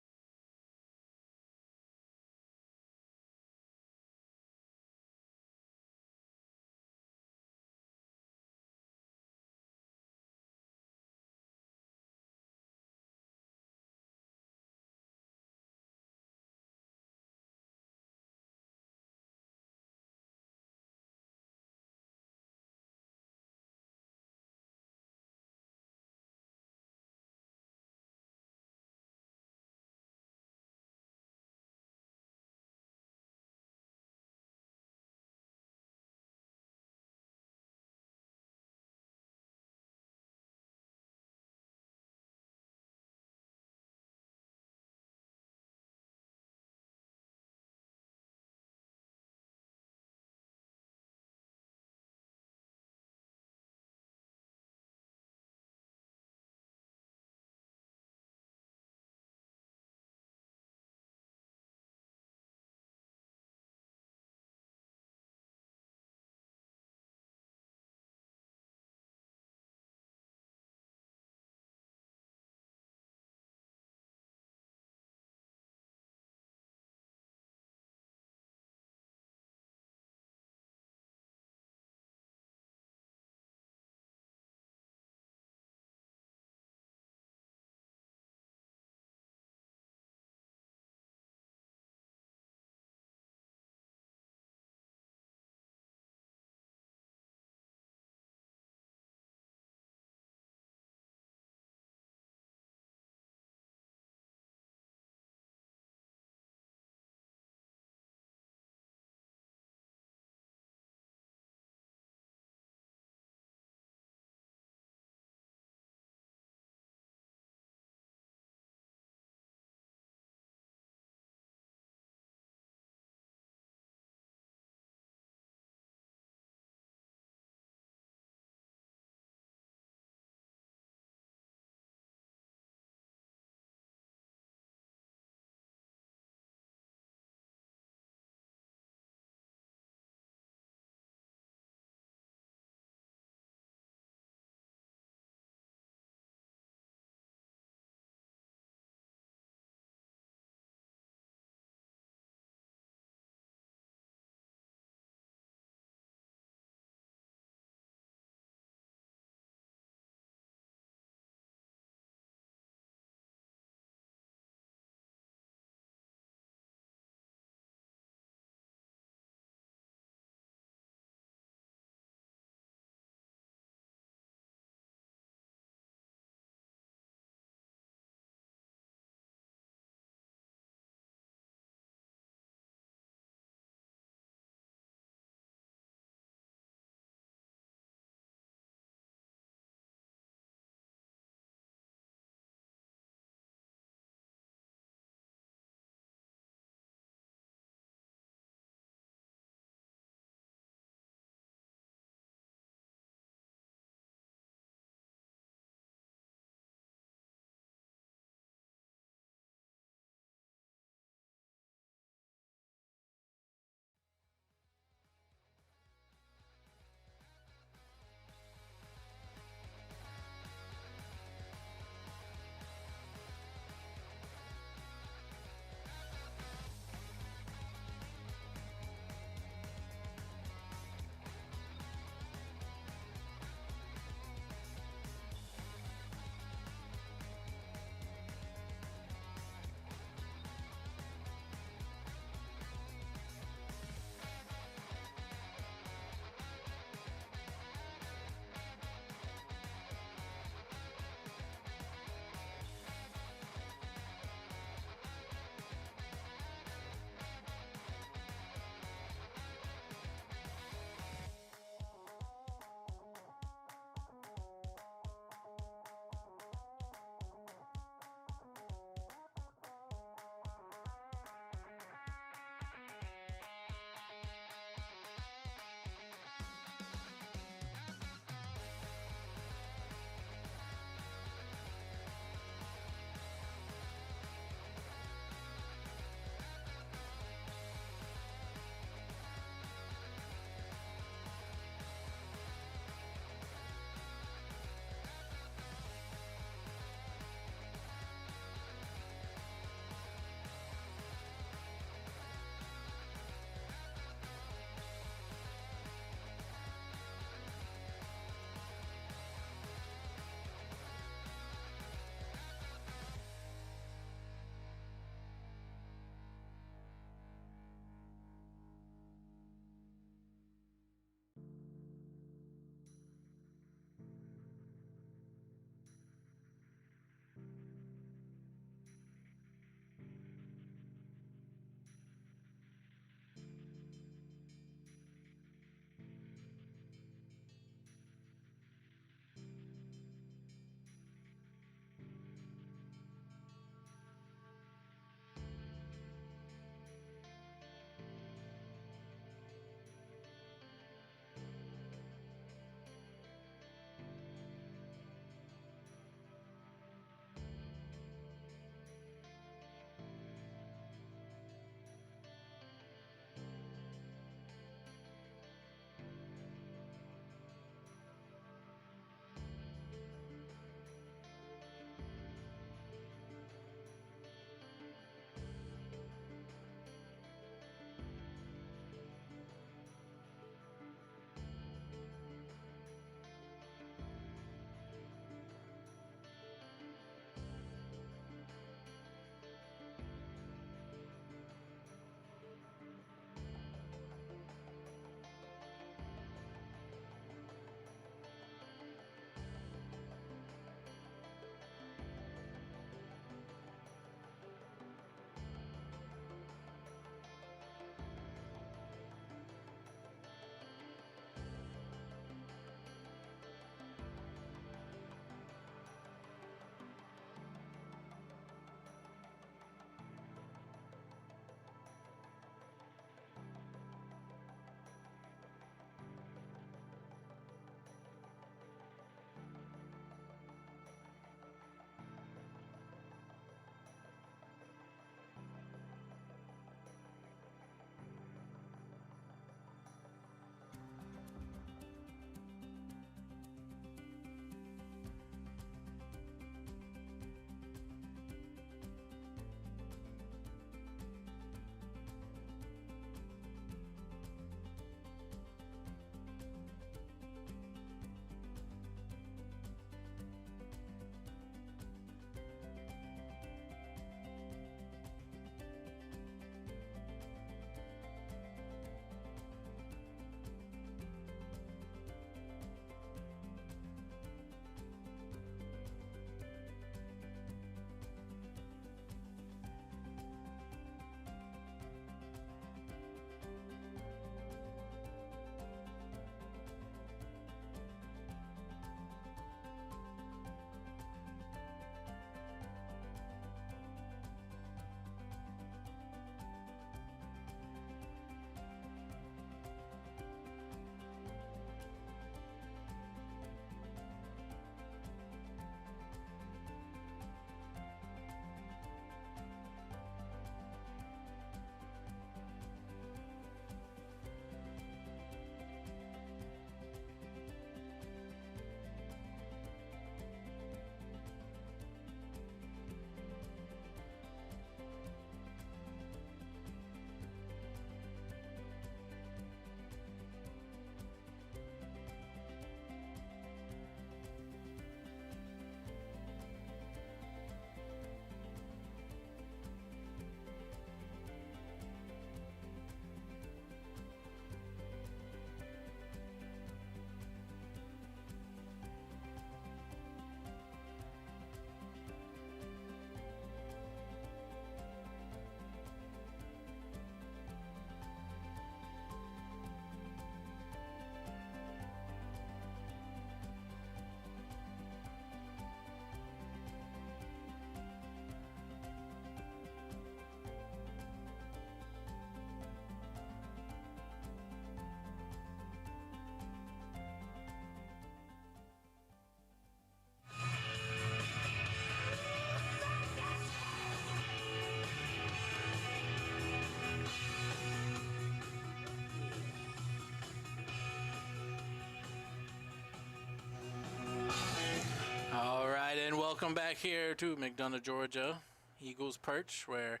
Welcome back here to McDonough, Georgia. Eagles Perch, where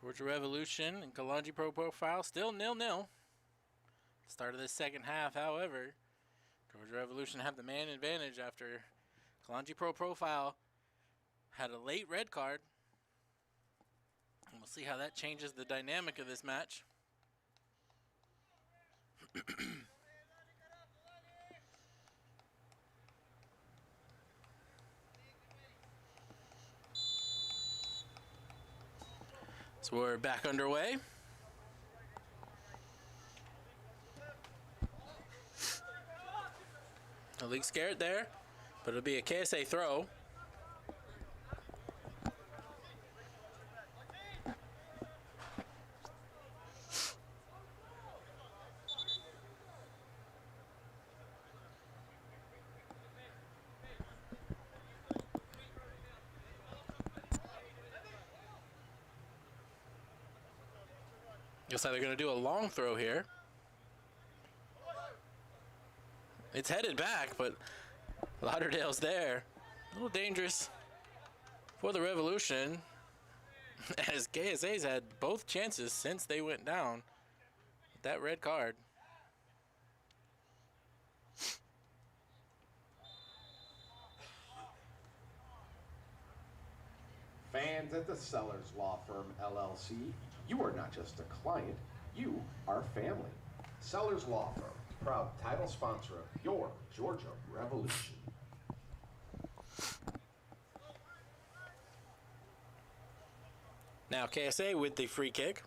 Georgia Revolution and Kilonji Pro Profile still 0-0. Start of the second half, however, Georgia Revolution have the man advantage after Kilonji Pro Profile had a late red card. And we'll see how that changes the dynamic of this match. So we're back underway. A league scared there, but it'll be a KSA throw. Looks like they're going to do a long throw here. It's headed back, but Lauderdale's there. A little dangerous for the Revolution, as KSA's had both chances since they went down with that red card. Fans at the Sellers Law Firm, LLC, you are not just a client, you are family. Sellers Law Firm, proud title sponsor of your Georgia Revolution. Now KSA with the free kick.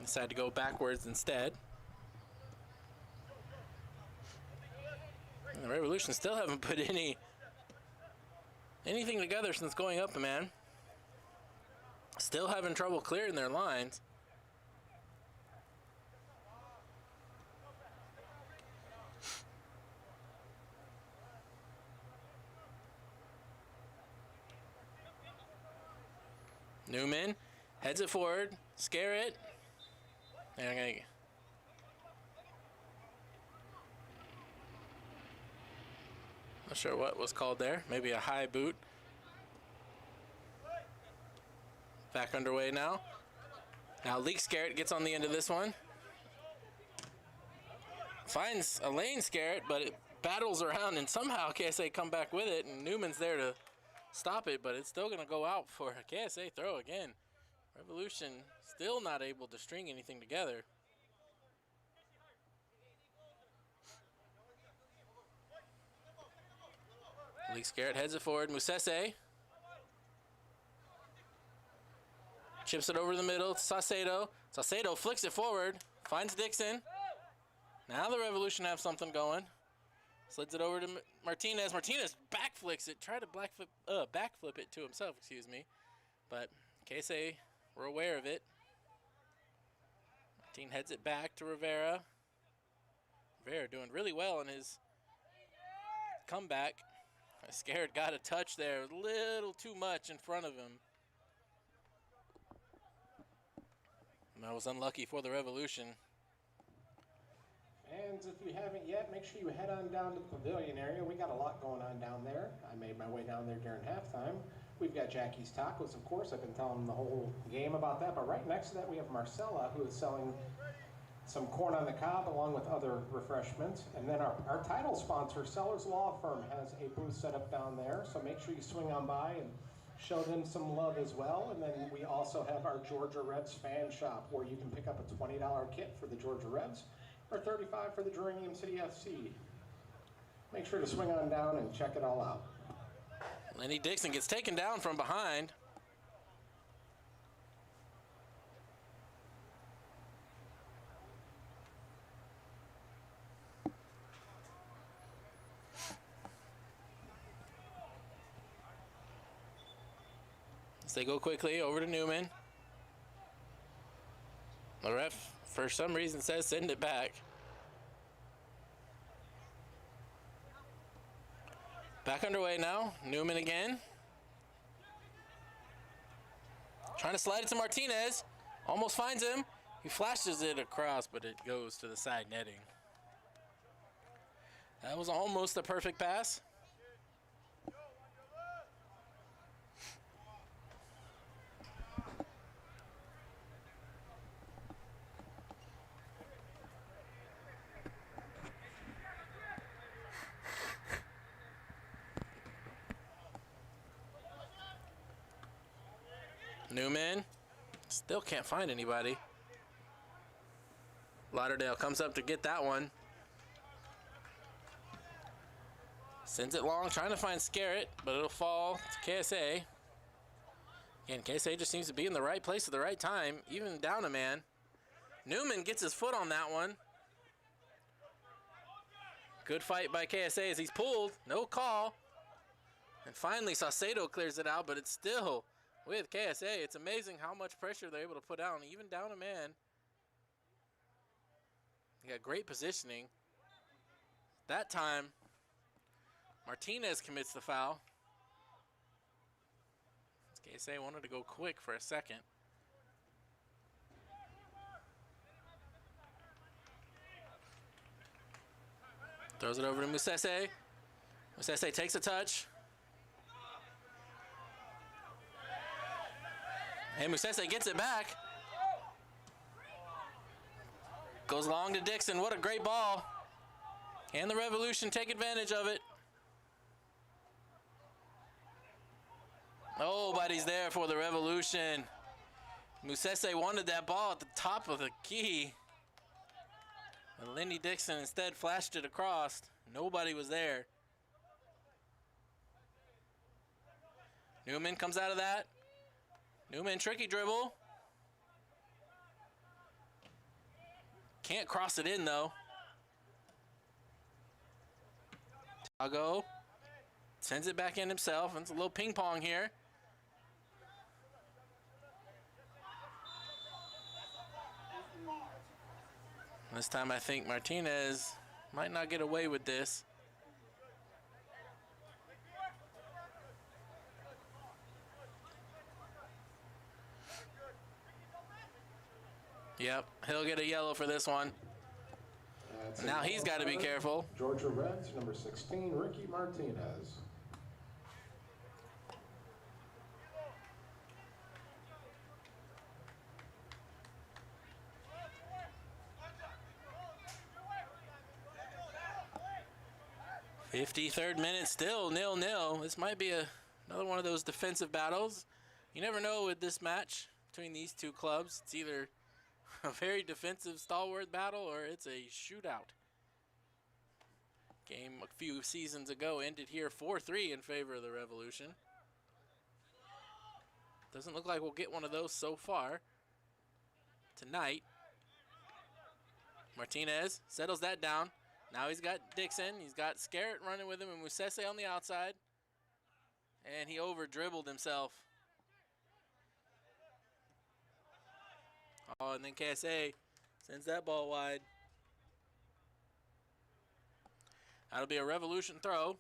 Decided to go backwards instead. And the Revolution still haven't put anything together since going up, man. Still having trouble clearing their lines. Newman heads it forward, scare it. And not sure what was called there. Maybe a high boot. Back underway now. Now Leak Scarrett gets on the end of this one. Finds a lane Scarrett, but it battles around, and somehow KSA come back with it, and Newman's there to stop it, but it's still going to go out for a KSA throw again. Revolution still not able to string anything together. Leak Scarrett heads it forward. Musese chips it over the middle to Saucedo. Saucedo flicks it forward, finds Dixon. Now the Revolution have something going. Slids it over to Martinez. Martinez backflips it, tried to backflip it to himself, excuse me. But KSA were aware of it. Martin heads it back to Rivera. Rivera doing really well in his comeback. Scared got a touch there, a little too much in front of him. And that was unlucky for the Revolution. Fans, if you haven't yet, make sure you head on down to the pavilion area. We got a lot going on down there. I made my way down there during halftime. We've got Jackie's Tacos, of course. I've been telling them the whole game about that. But right next to that, we have Marcella, who is selling some corn on the cob along with other refreshments. And then our title sponsor, Sellers Law Firm, has a booth set up down there. So make sure you swing on by and show them some love as well. And then we also have our Georgia Revs fan shop, where you can pick up a $20 kit for the Georgia Revs or $35 for the Duranium City FC. Make sure to swing on down and check it all out. Lenny Dixon gets taken down from behind. As they go quickly over to Newman. The ref, for some reason, says send it back. Back underway now. Newman again. Trying to slide it to Martinez. Almost finds him. He flashes it across, but it goes to the side netting. That was almost a perfect pass. Newman still can't find anybody. Lauderdale comes up to get that one. Sends it long, trying to find Scarrett, but it'll fall to KSA. Again, KSA just seems to be in the right place at the right time, even down a man. Newman gets his foot on that one. Good fight by KSA as he's pulled, no call. And finally, Saucedo clears it out, but it's still with KSA. It's amazing how much pressure they're able to put down, even down a man. He got great positioning. That time, Martinez commits the foul. KSA wanted to go quick for a second. Throws it over to Musese. Musese takes a touch. And Musese gets it back. Goes long to Dixon. What a great ball. And the Revolution take advantage of it. Nobody's there for the Revolution. Musese wanted that ball at the top of the key. And Lindy Dixon instead flashed it across. Nobody was there. Newman comes out of that. Newman, tricky dribble. Can't cross it in though. Tago sends it back in himself. It's a little ping pong here. This time I think Martinez might not get away with this. Yep, he'll get a yellow for this one. Now he's got to be careful. Georgia Reds, number 16, Ricky Martinez. .53rd minute, still 0-0. This might be another one of those defensive battles. You never know with this match between these two clubs. It's either a very defensive stalwart battle or it's a shootout. Game a few seasons ago ended here 4-3 in favor of the Revolution. Doesn't look like we'll get one of those so far tonight. Martinez settles that down. Now he's got Dixon, he's got Scarrett running with him, and Musese on the outside. And he over-dribbled himself. Oh, and then KSA sends that ball wide. That'll be a Revolution throw.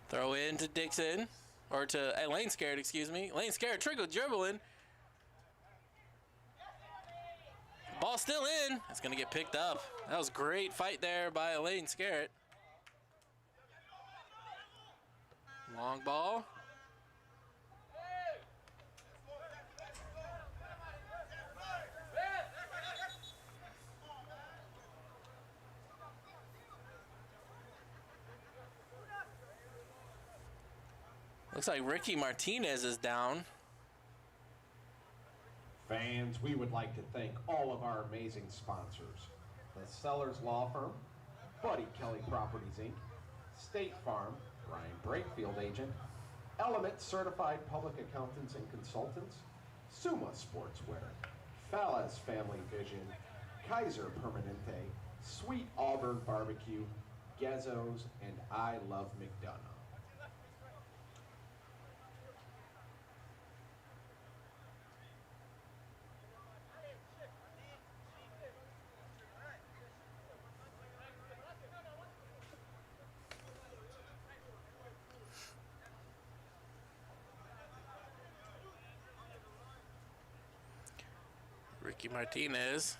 Throw in to Dixon, or to Lane Scarrett, excuse me. Lane Scarrett trickle dribbling. Ball still in. It's going to get picked up. That was a great fight there by Lane Scarrett. Long ball. Looks like Ricky Martinez is down. Fans, we would like to thank all of our amazing sponsors. The Sellers Law Firm, Buddy Kelly Properties Inc., State Farm, Ryan Brakefield Agent, Element Certified Public Accountants and Consultants, Suma Sportswear, Fallas Family Vision, Kaiser Permanente, Sweet Auburn Barbecue, Gazzo's, and I Love McDonough. Ricky Martinez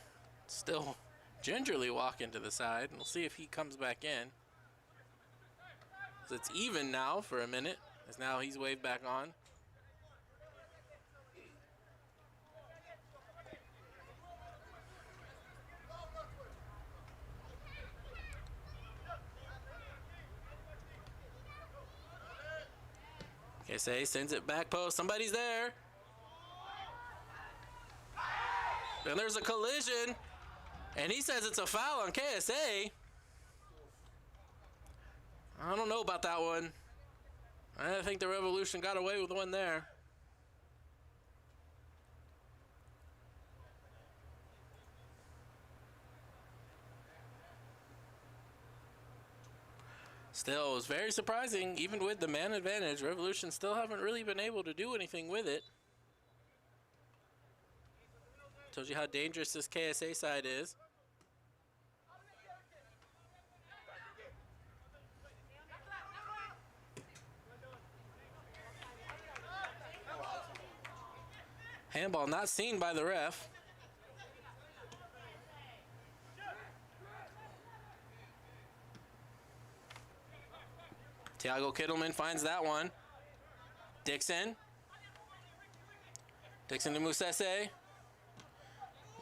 still gingerly walking to the side. We'll see if he comes back in. So it's even now for a minute, as now he's waved back on. KSA sends it back post. Somebody's there. And there's a collision. And he says it's a foul on KSA. I don't know about that one. I think the Revolution got away with one there. Still, it was very surprising. Even with the man advantage, Revolution still haven't really been able to do anything with it. Tells you how dangerous this KSA side is. Handball not seen by the ref. Thiago Kittleman finds that one. Dixon. Dixon to Musese.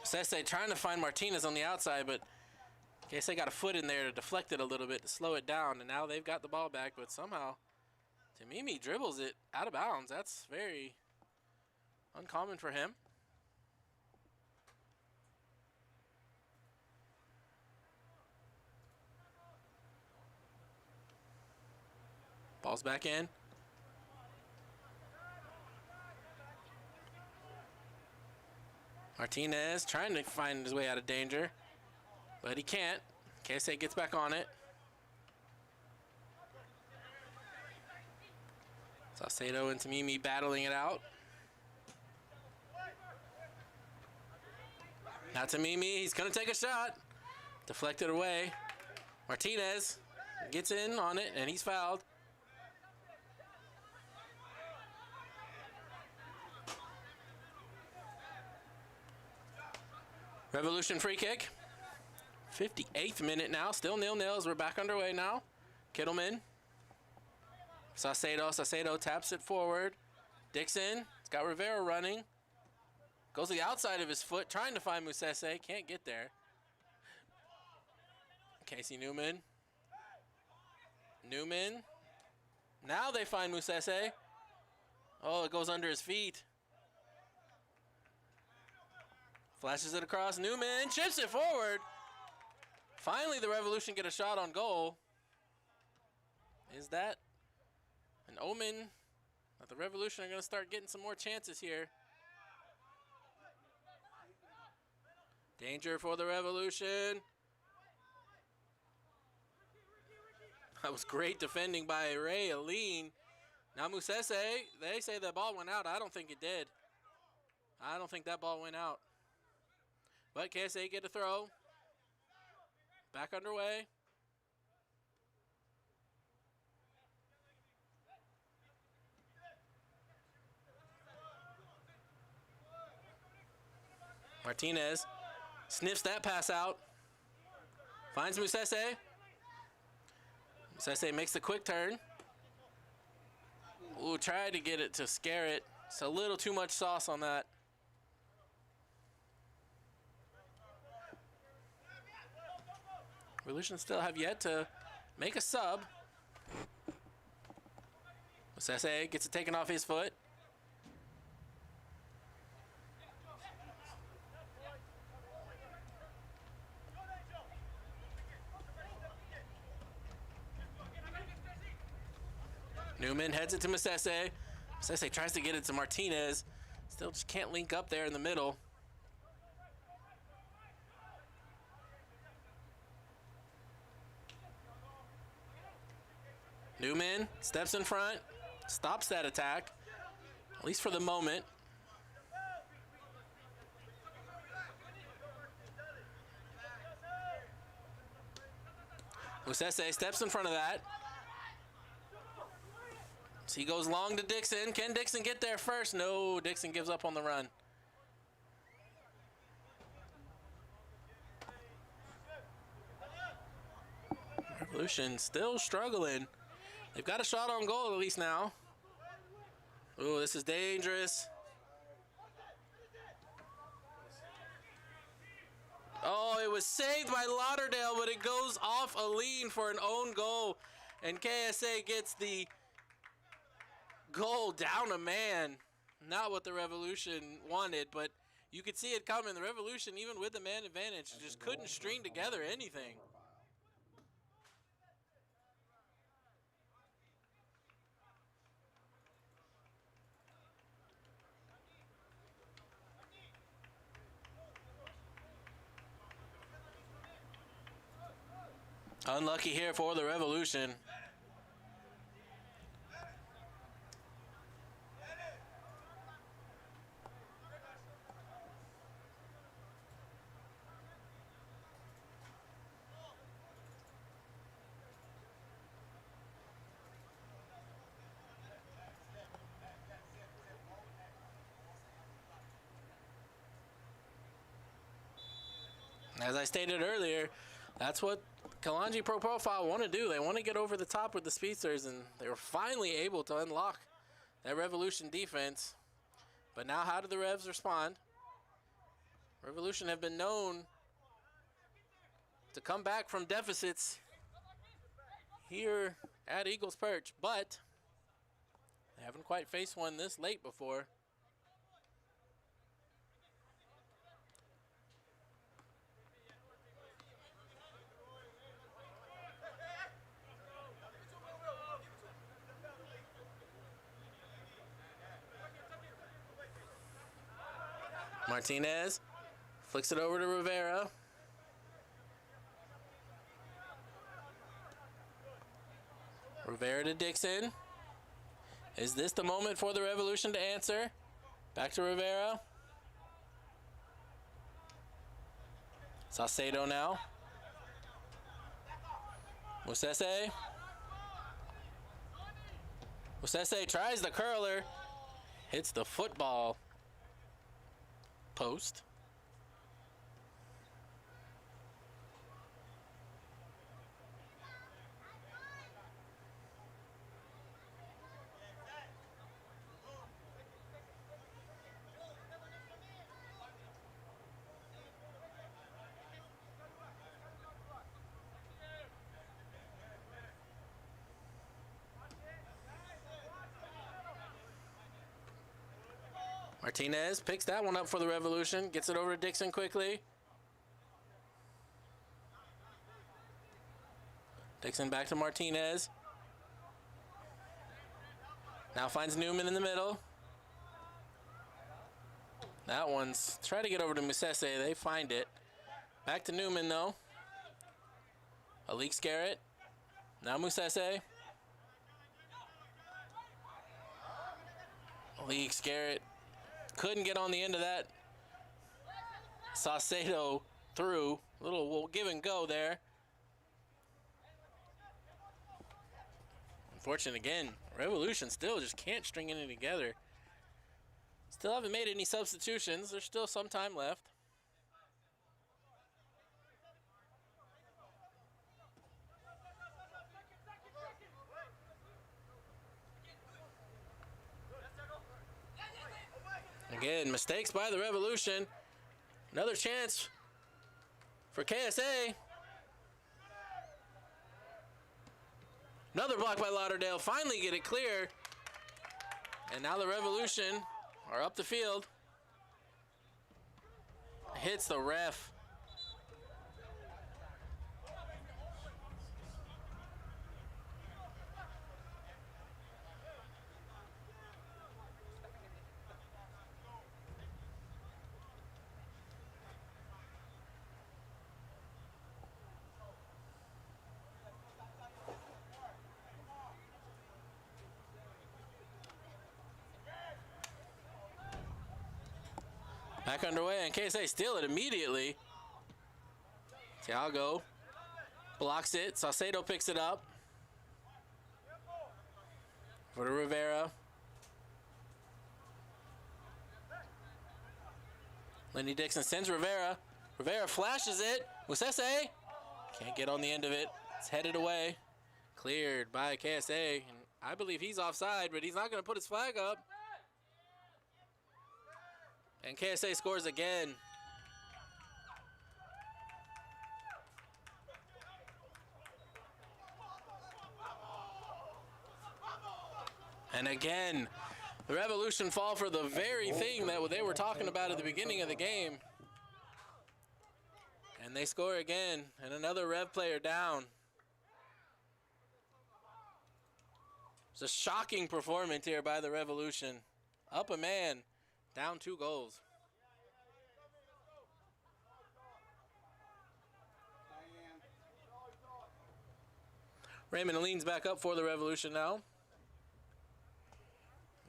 Musese trying to find Martinez on the outside, but KSA got a foot in there to deflect it a little bit to slow it down, and now they've got the ball back, but somehow Tamimi dribbles it out of bounds. That's very uncommon for him. Ball's back in. Martinez trying to find his way out of danger, but he can't. KSA gets back on it. Saucedo and Tamimi battling it out. Now Tamimi, he's gonna take a shot. Deflected away. Martinez gets in on it, and he's fouled. Revolution free kick. 58th minute now, still 0-0 as we're back underway now. Kittleman. Saucedo taps it forward. Dixon, it's got Rivera running. Goes to the outside of his foot, trying to find Musese, can't get there. Casey Newman. Newman. Now they find Musese. Oh, it goes under his feet. Flashes it across. Newman chips it forward. Finally, the Revolution get a shot on goal. Is that an omen that the Revolution are going to start getting some more chances here? Danger for the Revolution. That was great defending by Ray Aline. Now Musese, they say the ball went out. I don't think it did. I don't think that ball went out. But KSA get a throw. Back underway. Martinez sniffs that pass out. Finds Musese. Musese makes the quick turn. Ooh, tried to get it to scare it. It's a little too much sauce on that. Revolution still have yet to make a sub. Musese gets it taken off his foot. Newman heads it to Musese. Musese tries to get it to Martinez. Still just can't link up there in the middle. Newman steps in front, stops that attack, at least for the moment. Musese steps in front of that. So he goes long to Dixon. Can Dixon get there first? No, Dixon gives up on the run. Revolution still struggling. They've got a shot on goal at least now. Ooh, this is dangerous. Oh, it was saved by Lauderdale, but it goes off a lean for an own goal. And KSA gets the goal down a man. Not what the Revolution wanted, but you could see it coming. The Revolution, even with the man advantage, just couldn't string together anything. Unlucky here for the Revolution. As I stated earlier, that's what Kilonji Pro Profile want to do. They want to get over the top with the speedsters, and they were finally able to unlock that Revolution defense. But now how do the Revs respond? Revolution have been known to come back from deficits here at Eagles Perch, but they haven't quite faced one this late before. Martinez flicks it over to Rivera. Rivera to Dixon. Is this the moment for the Revolution to answer? Back to Rivera. Saucedo now. Musese. Musese tries the curler. Hits the football post. Martinez picks that one up for the Revolution. Gets it over to Dixon quickly. Dixon back to Martinez. Now finds Newman in the middle. That one's try to get over to Musese. They find it. Back to Newman though. Alik Scarrett. Now Musese. Alik Scarrett couldn't get on the end of that. Saucedo through. Little give and go there. Unfortunate again. Revolution still just can't string it together. Still haven't made any substitutions. There's still some time left. Again, mistakes by the Revolution. Another chance for KSA. Another block by Lauderdale. Finally get it clear. And now the Revolution are up the field. Hits the ref. Back underway, and KSA steal it immediately. Thiago blocks it. Saucedo picks it up. For the Rivera. Lenny Dixon sends Rivera. Rivera flashes it. Musese can't get on the end of it. It's headed away. Cleared by KSA. And I believe he's offside, but he's not going to put his flag up. And KSA scores again. And again, the Revolution fall for the very thing that they were talking about at the beginning of the game. And they score again, and another Rev player down. It's a shocking performance here by the Revolution. Up a man, down 2 goals. Raymond leans back up for the Revolution now.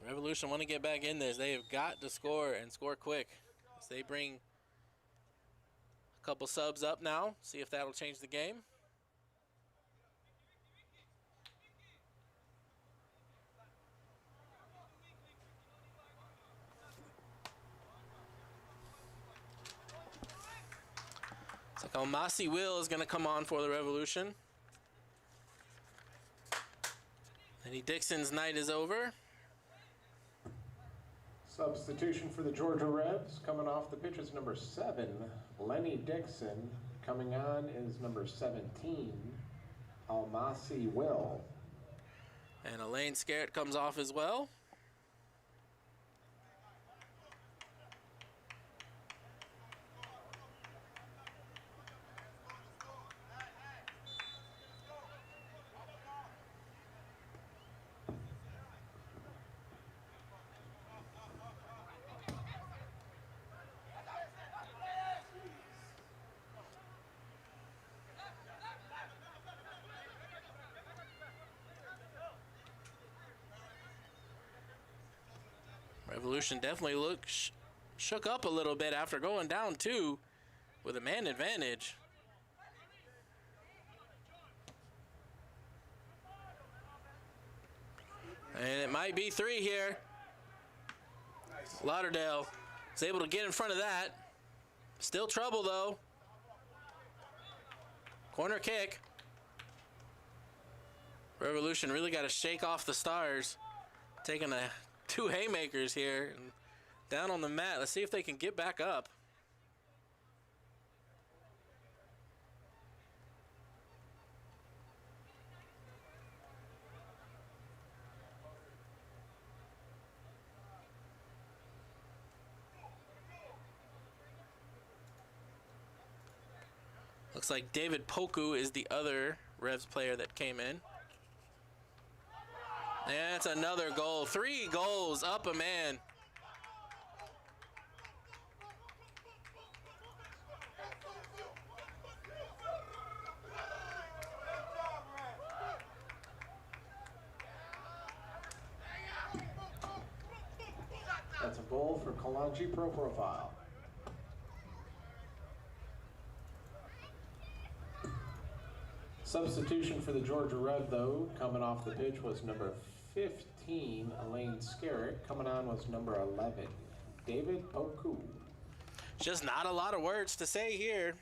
Revolution want to get back in this. They have got to score and score quick. As they bring a couple subs up now. See if that'll change the game. It's like Almasi Will is going to come on for the Revolution. Lenny Dixon's night is over. Substitution for the Georgia Revs. Coming off the pitch is number 7, Lenny Dixon. Coming on is number 17, Almasi Will. And Elaine Scarrett comes off as well. Revolution definitely shook up a little bit after going down 2 with a man advantage. And it might be 3 here. Lauderdale is able to get in front of that. Still trouble though. Corner kick. Revolution really got to shake off the Stars. Taking 2 haymakers here and down on the mat. Let's see if they can get back up. Looks like David Poku is the other Revs player that came in. And that's another goal. 3 goals, up a man. That's a goal for Kilonji Pro Profile. Substitution for the Georgia Rev, though, coming off the pitch was number 15, Elaine Scarrett. Coming on was number 11, David Poku. Just not a lot of words to say here.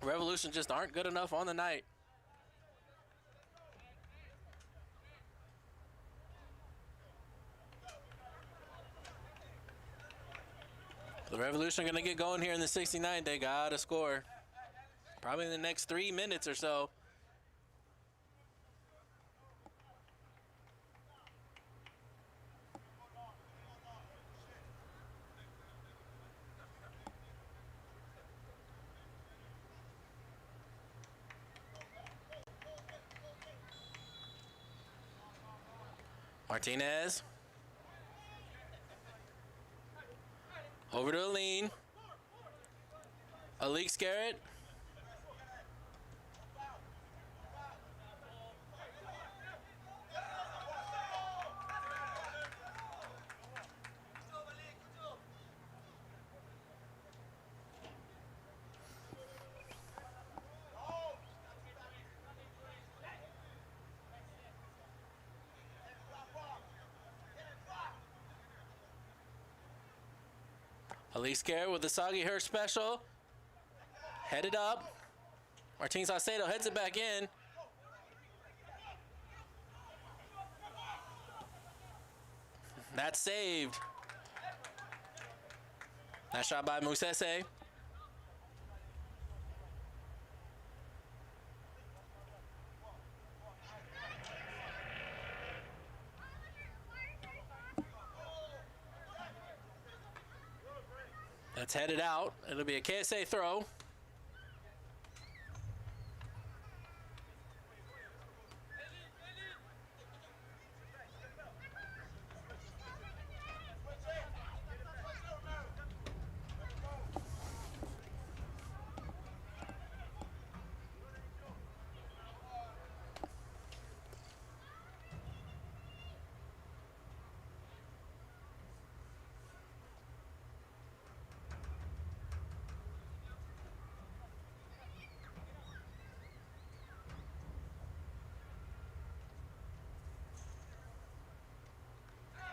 Revolution just aren't good enough on the night. The Revolution are going to get going here in the 69th. They got to score. Probably in the next 3 minutes or so. Martinez. Over to Aline. Alik Scarrett. Elise Garrett with the Soggy Her special. Headed up. Martin Saucedo heads it back in. That's saved. Nice shot by Musese. That's headed out. It'll be a KSA throw.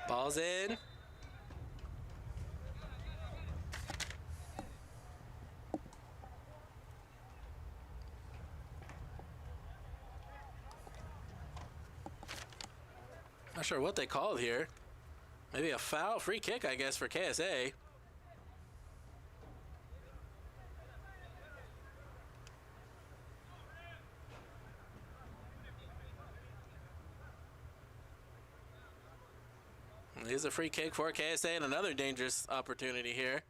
Ball's in. Not sure what they called here. Maybe a foul, free kick, I guess, for KSA. Here's a free kick for KSA and another dangerous opportunity here.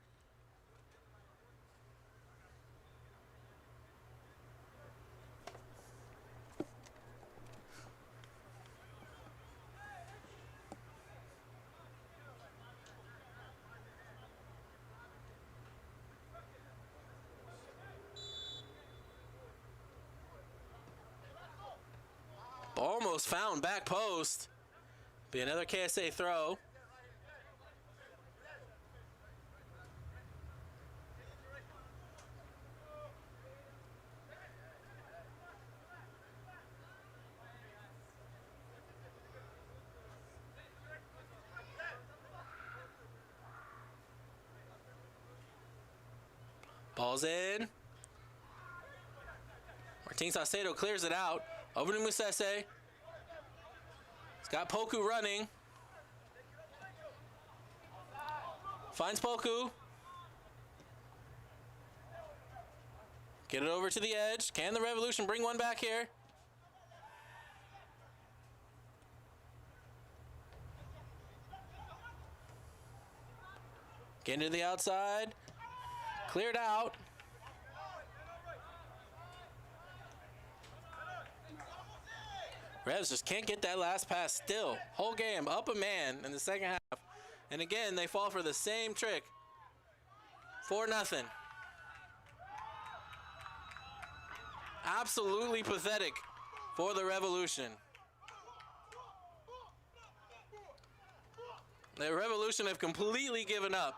Almost found back post. Be another KSA throw. Ball's in. Martin Saucedo clears it out. Over to Musese. He's got Poku running. Finds Poku. Get it over to the edge. Can the Revolution bring one back here? Get into the outside. Cleared out. Revs just can't get that last pass still. Whole game, up a man in the second half. And again, they fall for the same trick. 4-0. Absolutely pathetic for the Revolution. The Revolution have completely given up.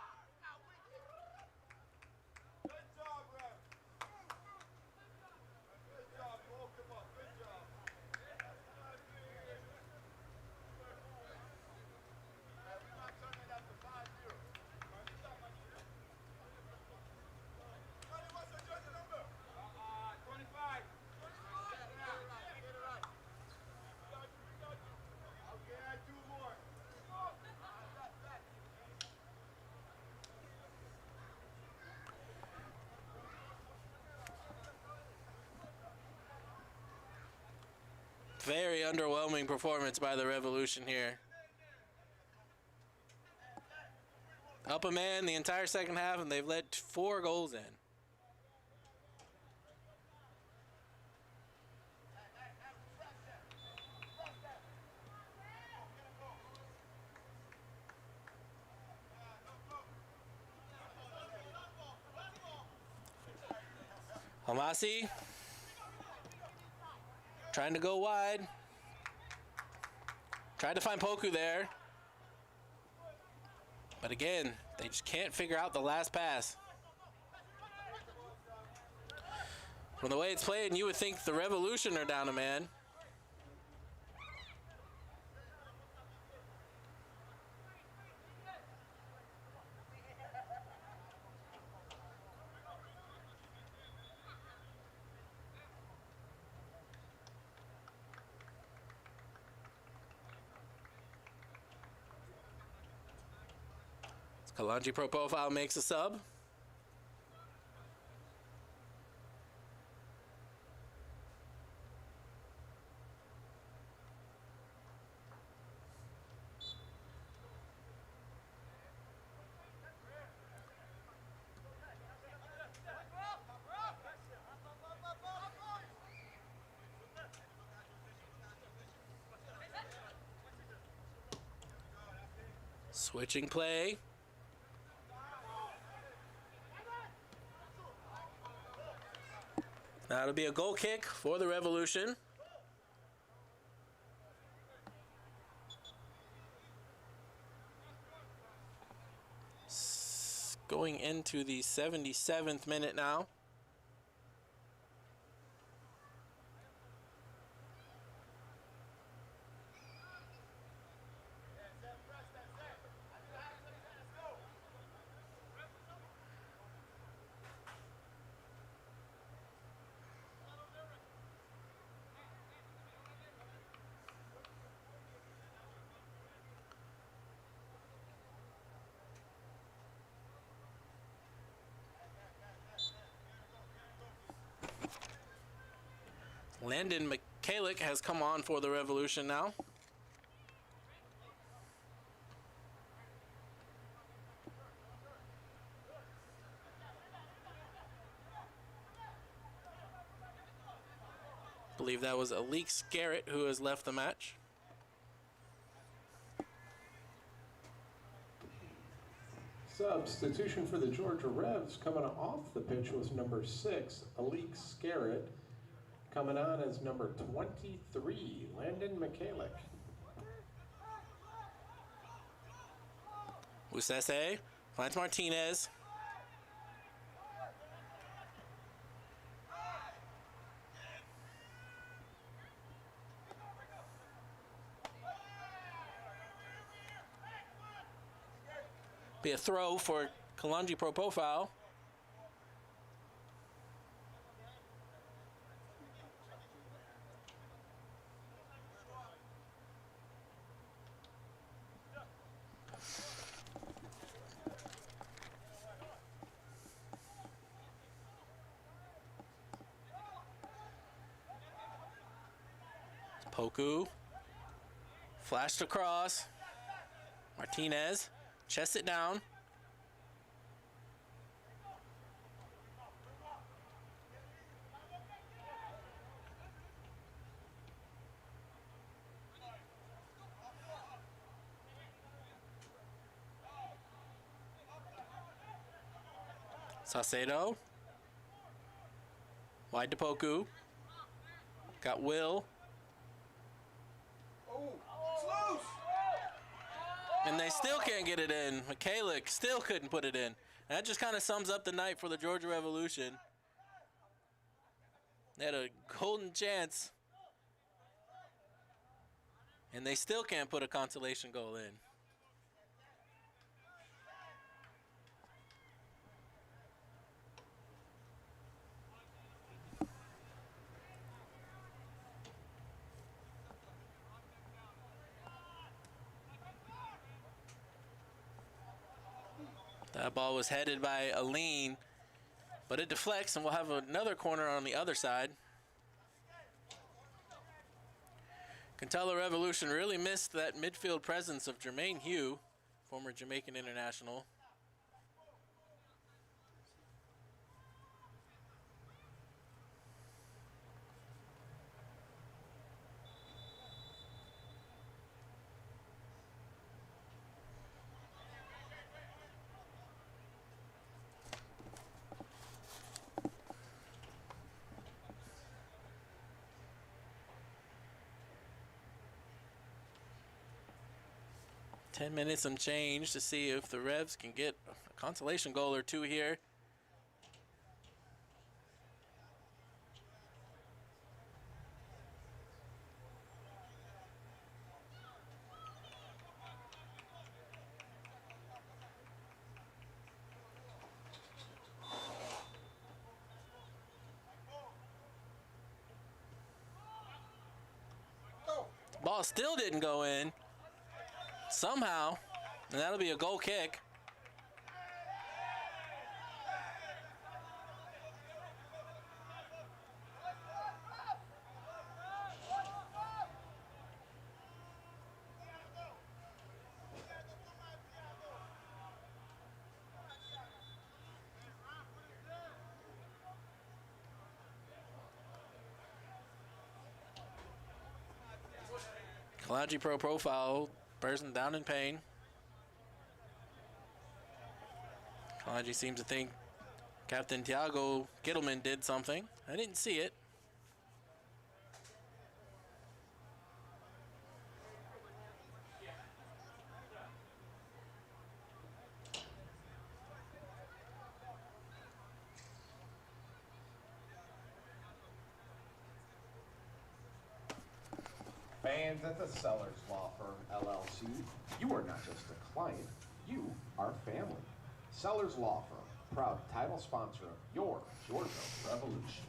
Very underwhelming performance by the Revolution here. Up a man the entire second half, and they've let 4 goals in. Hamasi trying to go wide. Tried to find Poku there. But again, they just can't figure out the last pass. From the way it's played, you would think the Revolution are down a man. Kilonji Pro Profile makes a sub. Switching play. That'll be a goal kick for the Revolution. Going into the 77th minute now. Landon Michalik has come on for the Revolution now. I believe that was Alex Garrett who has left the match. Substitution for the Georgia Revs coming off the pitch was number 6, Alex Garrett. Coming on as number 23, Landon Michalik. Usese finds Martinez. Be a throw for Kilonji Pro Profile. Poku flashed across. Martinez chests it down. Saucedo. Wide to Poku. Got Will. And they still can't get it in. Michalik still couldn't put it in. And that just kind of sums up the night for the Georgia Revolution. They had a golden chance. And they still can't put a consolation goal in. That ball was headed by Aline, but it deflects, and we'll have another corner on the other side. Can tell the Revolution really missed that midfield presence of Jermaine Hugh, former Jamaican international. Ten minutes and change to see if the Revs can get a consolation goal or two here. Ball still didn't go in. Somehow, and that'll be a goal kick. Kilonji Pro Profile, person down in pain. Kilonji seems to think Captain Tiago Gittleman did something. I didn't see it. Fans at the Sellers Law Firm, LLC, you are not just a client, you are family. Sellers Law Firm, proud title sponsor of your Georgia Revolution.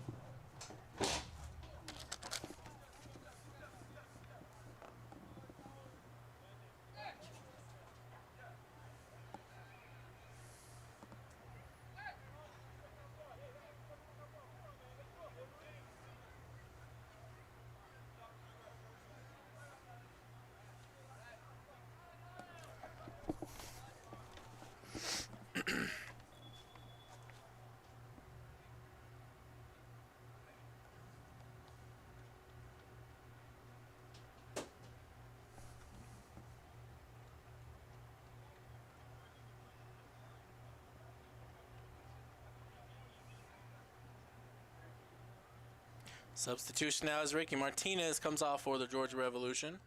Substitution now as Ricky Martinez comes off for the Georgia Revolution.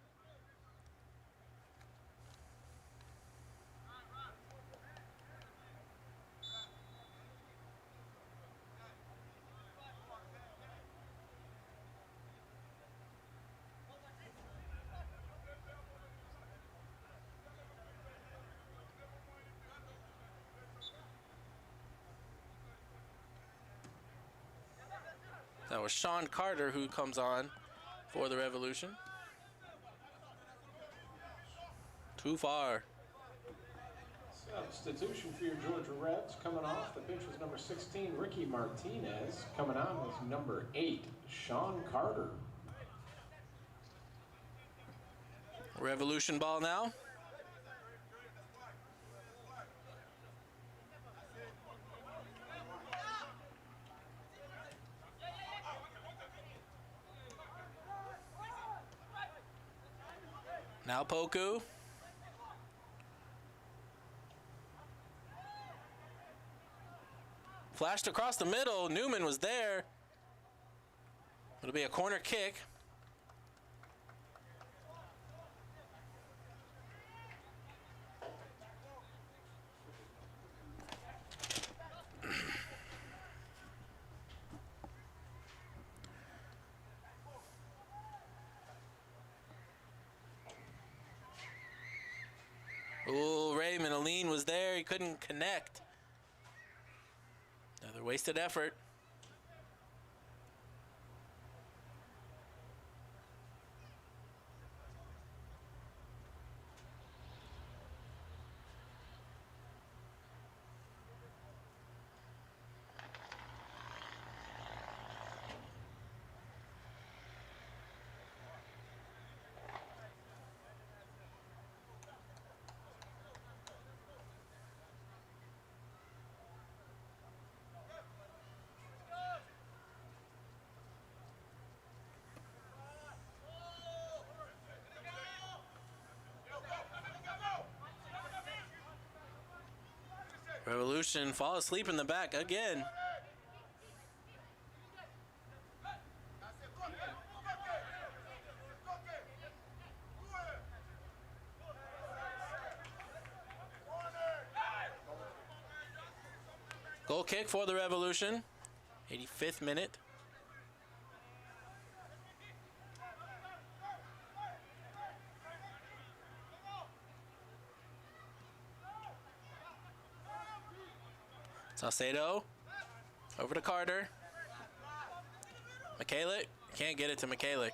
That was Sean Carter who comes on for the Revolution. Too far. Substitution for your Georgia Reds coming off. The bench was number 16, Ricky Martinez. Coming on was number 8, Sean Carter. Revolution ball now. Now Poku. Flashed across the middle. Newman was there. It'll be a corner kick. Ooh, Raymond Aline was there. He couldn't connect. Another wasted effort. Revolution fall asleep in the back again. Goal kick for the Revolution. 85th minute. Salcedo over to Carter. Michalik can't get it to Michalik.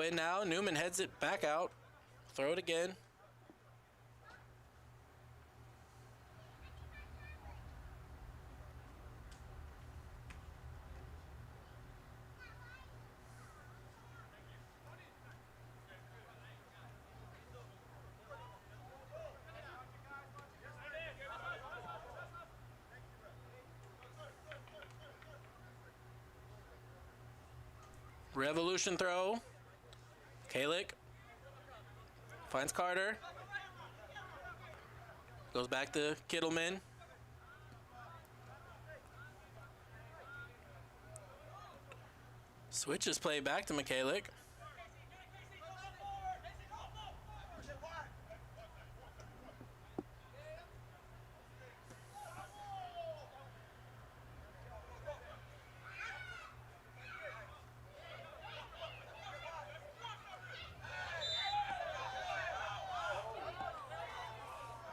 And now Newman heads it back out. Throw it again. Revolution throw. Kalick finds Carter. Goes back to Kittleman. Switches play back to Mikalik.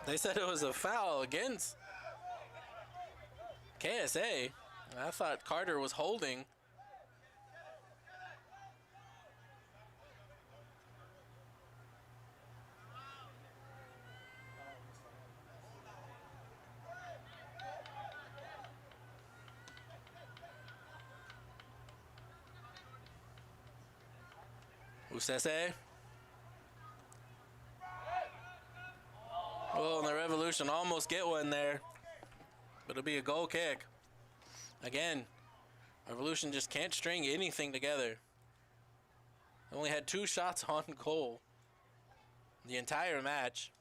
They said it was a foul against KSA. I thought Carter was holding. Usese. Oh, and the Revolution almost get one there. But it'll be a goal kick. Again, Revolution just can't string anything together. They only had 2 shots on goal the entire match.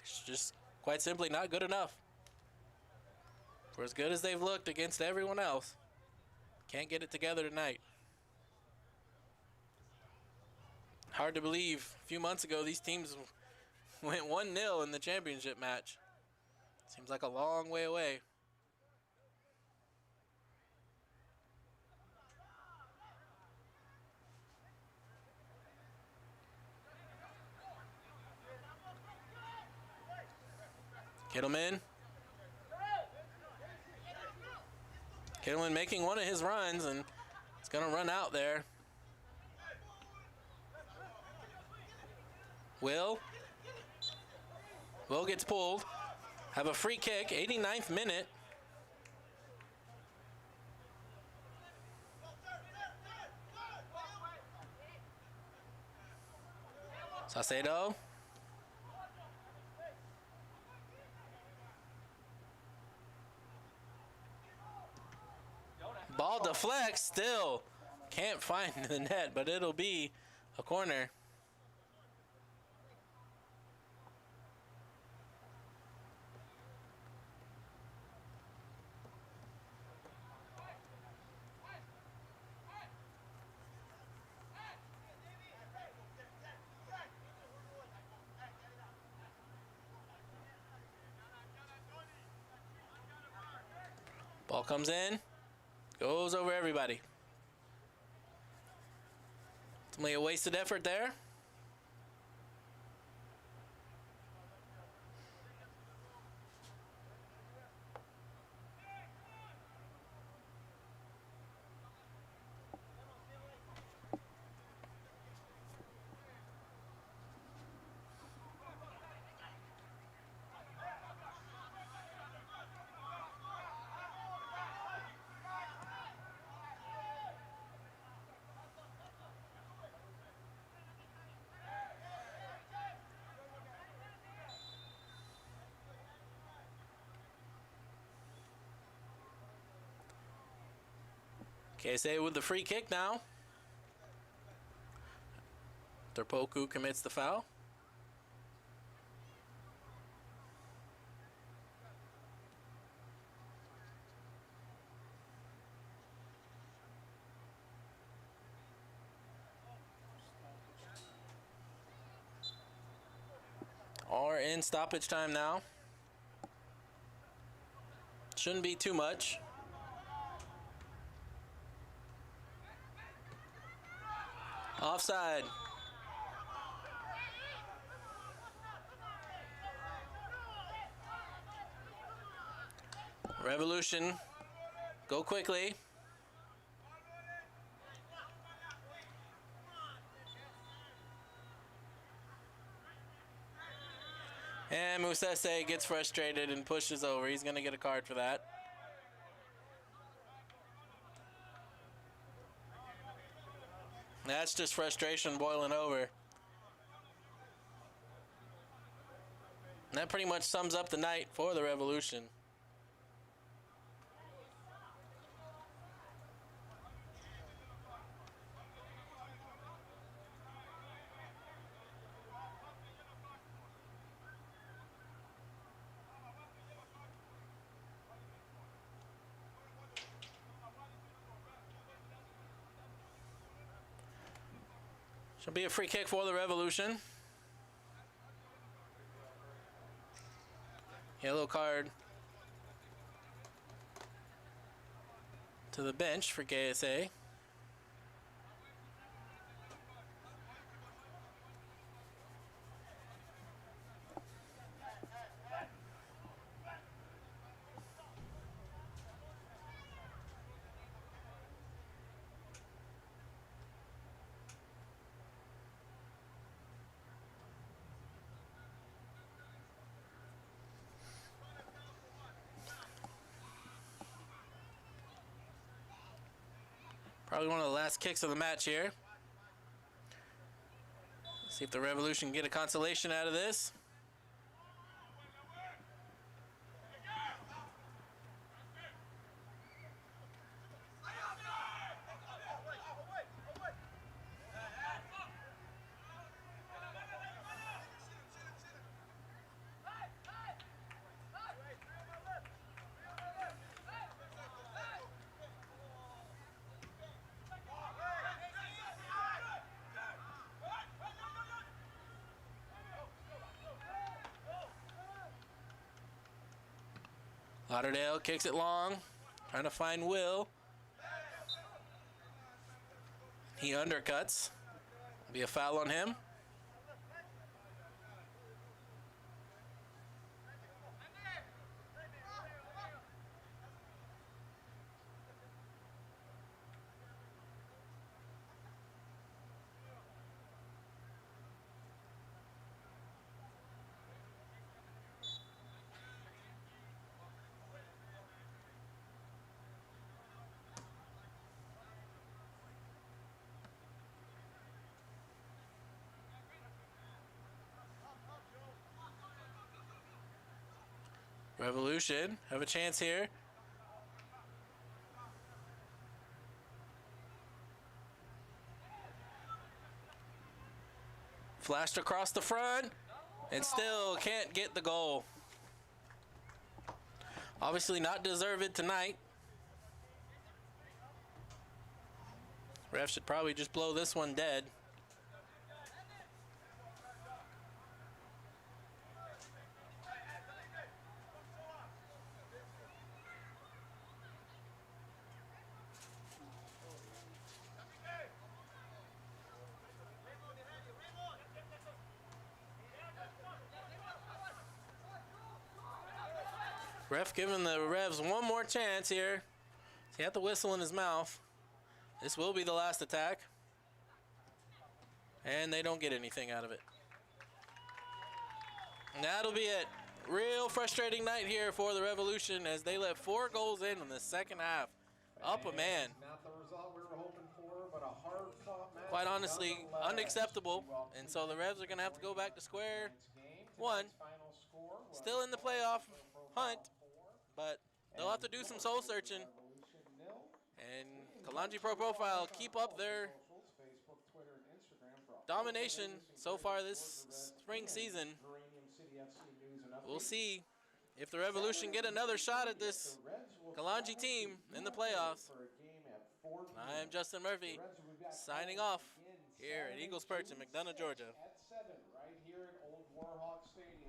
It's just quite simply not good enough. For as good as they've looked against everyone else, can't get it together tonight. Hard to believe, a few months ago, these teams went 1-0 in the championship match. Seems like a long way away. Kittleman. Kittleman making one of his runs, and it's going to run out there. Will gets pulled. Have a free kick, 89th minute. Saucedo. Ball deflects, still can't find the net, but it'll be a corner. Ball comes in, goes over everybody. Ultimately a wasted effort there. KSA with the free kick now. Terpoku commits the foul. Are in stoppage time now. Shouldn't be too much. Offside. Revolution. Go quickly. And Musese gets frustrated and pushes over. He's going to get a card for that. That's just frustration boiling over. And that pretty much sums up the night for the Revolution. Should be a free kick for the Revolution. Yellow card to the bench for KSA. Probably one of the last kicks of the match here. See if the Revolution can get a consolation out of this. Lauderdale kicks it long, trying to find Will. He undercuts. Be a foul on him. Revolution have a chance here. Flashed across the front and still can't get the goal. Obviously not deserved tonight. Ref should probably just blow this one dead. Ref giving the Revs one more chance here. He had the whistle in his mouth. This will be the last attack. And they don't get anything out of it. And that'll be it. Real frustrating night here for the Revolution as they let 4 goals in the second half. Up a man. Not the result we were hoping for, but a hard-fought match. Quite honestly, unacceptable. And so the Revs are going to have to go back to square one. Still in the playoff hunt, but they'll have to do some soul searching. And Kilonji Pro Profile keep up their domination so far this spring season. We'll see if the Revolution get another shot at this Kilonji team in the playoffs. I am Justin Murphy, signing off here at Eagles Perch in McDonough, Georgia. At 7, right here at Old Warhawk Stadium.